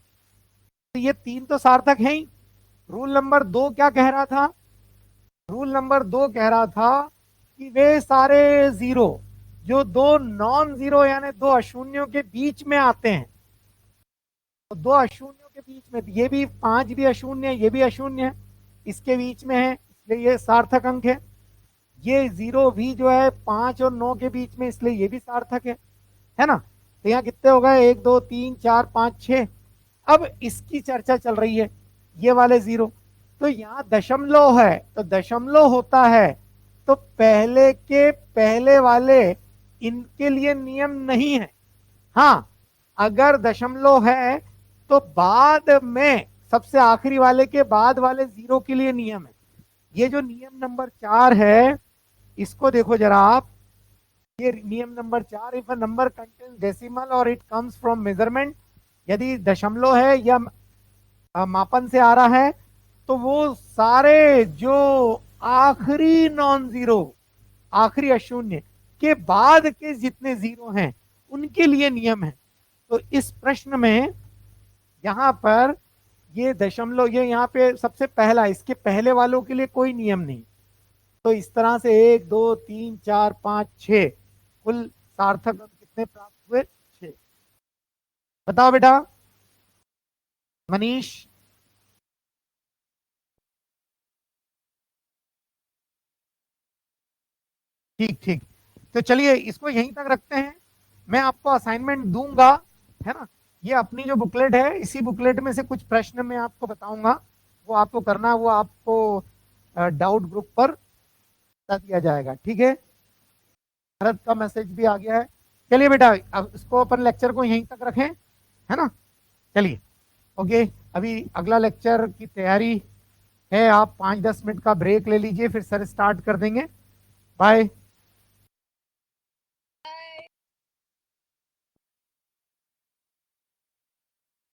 तो ये 3 तो सार्थक है ही। रूल नंबर 2 क्या कह रहा था? रूल नंबर 2 कह रहा था कि वे सारे जीरो जो दो नॉन जीरो यानी दो अशून्यों के बीच में आते हैं, तो दो अशून्यों के बीच में, ये भी 5 भी अशून्य है, ये भी अशून्य है, इसके बीच में है, इसलिए ये सार्थक अंक है। ये जीरो भी जो है 5 और 9 के बीच में, इसलिए ये भी सार्थक है ना। तो यहाँ कितने हो गए? 1 2 3 4 5 6। अब इसकी चर्चा चल रही है, ये वाले जीरो। तो यहाँ दशमलव है, तो दशमलव होता है, तो पहले के पहले वाले इनके लिए नियम नहीं है। हाँ, अगर दशमलव है तो बाद में सबसे आखिरी वाले के बाद वाले जीरो के लिए नियम है। ये जो नियम नंबर 4 है, इसको देखो जरा आप। ये नियम number 4, if a number contains decimal और इट कम्स फ्रॉम मेजरमेंट, यदि दशमलव है या मापन से आ रहा है, तो वो सारे जो आखिरी नॉन जीरो, आखिरी अशून्य के बाद के जितने जीरो हैं, उनके लिए नियम है। तो इस प्रश्न में यहां पर ये दशमलव, ये यहाँ पे सबसे पहला, इसके पहले वालों के लिए कोई नियम नहीं। तो इस तरह से 1 2 3 4 5 6 कुल सार्थक अंक कितने प्राप्त हुए? 6। बताओ बेटा मनीष। ठीक ठीक। तो चलिए इसको यहीं तक रखते हैं, मैं आपको असाइनमेंट दूंगा, है ना। ये अपनी जो बुकलेट है, इसी बुकलेट में से कुछ प्रश्न मैं आपको बताऊंगा, वो आपको करना है, वो आपको डाउट ग्रुप पर बता दिया जाएगा, ठीक है। भरत का मैसेज भी आ गया है। चलिए बेटा, अब इसको अपन लेक्चर को यहीं तक रखें, है ना। चलिए, ओके। अभी अगला लेक्चर की तैयारी है, आप 5-10 मिनट का ब्रेक ले लीजिए, फिर सर स्टार्ट कर देंगे। बाय।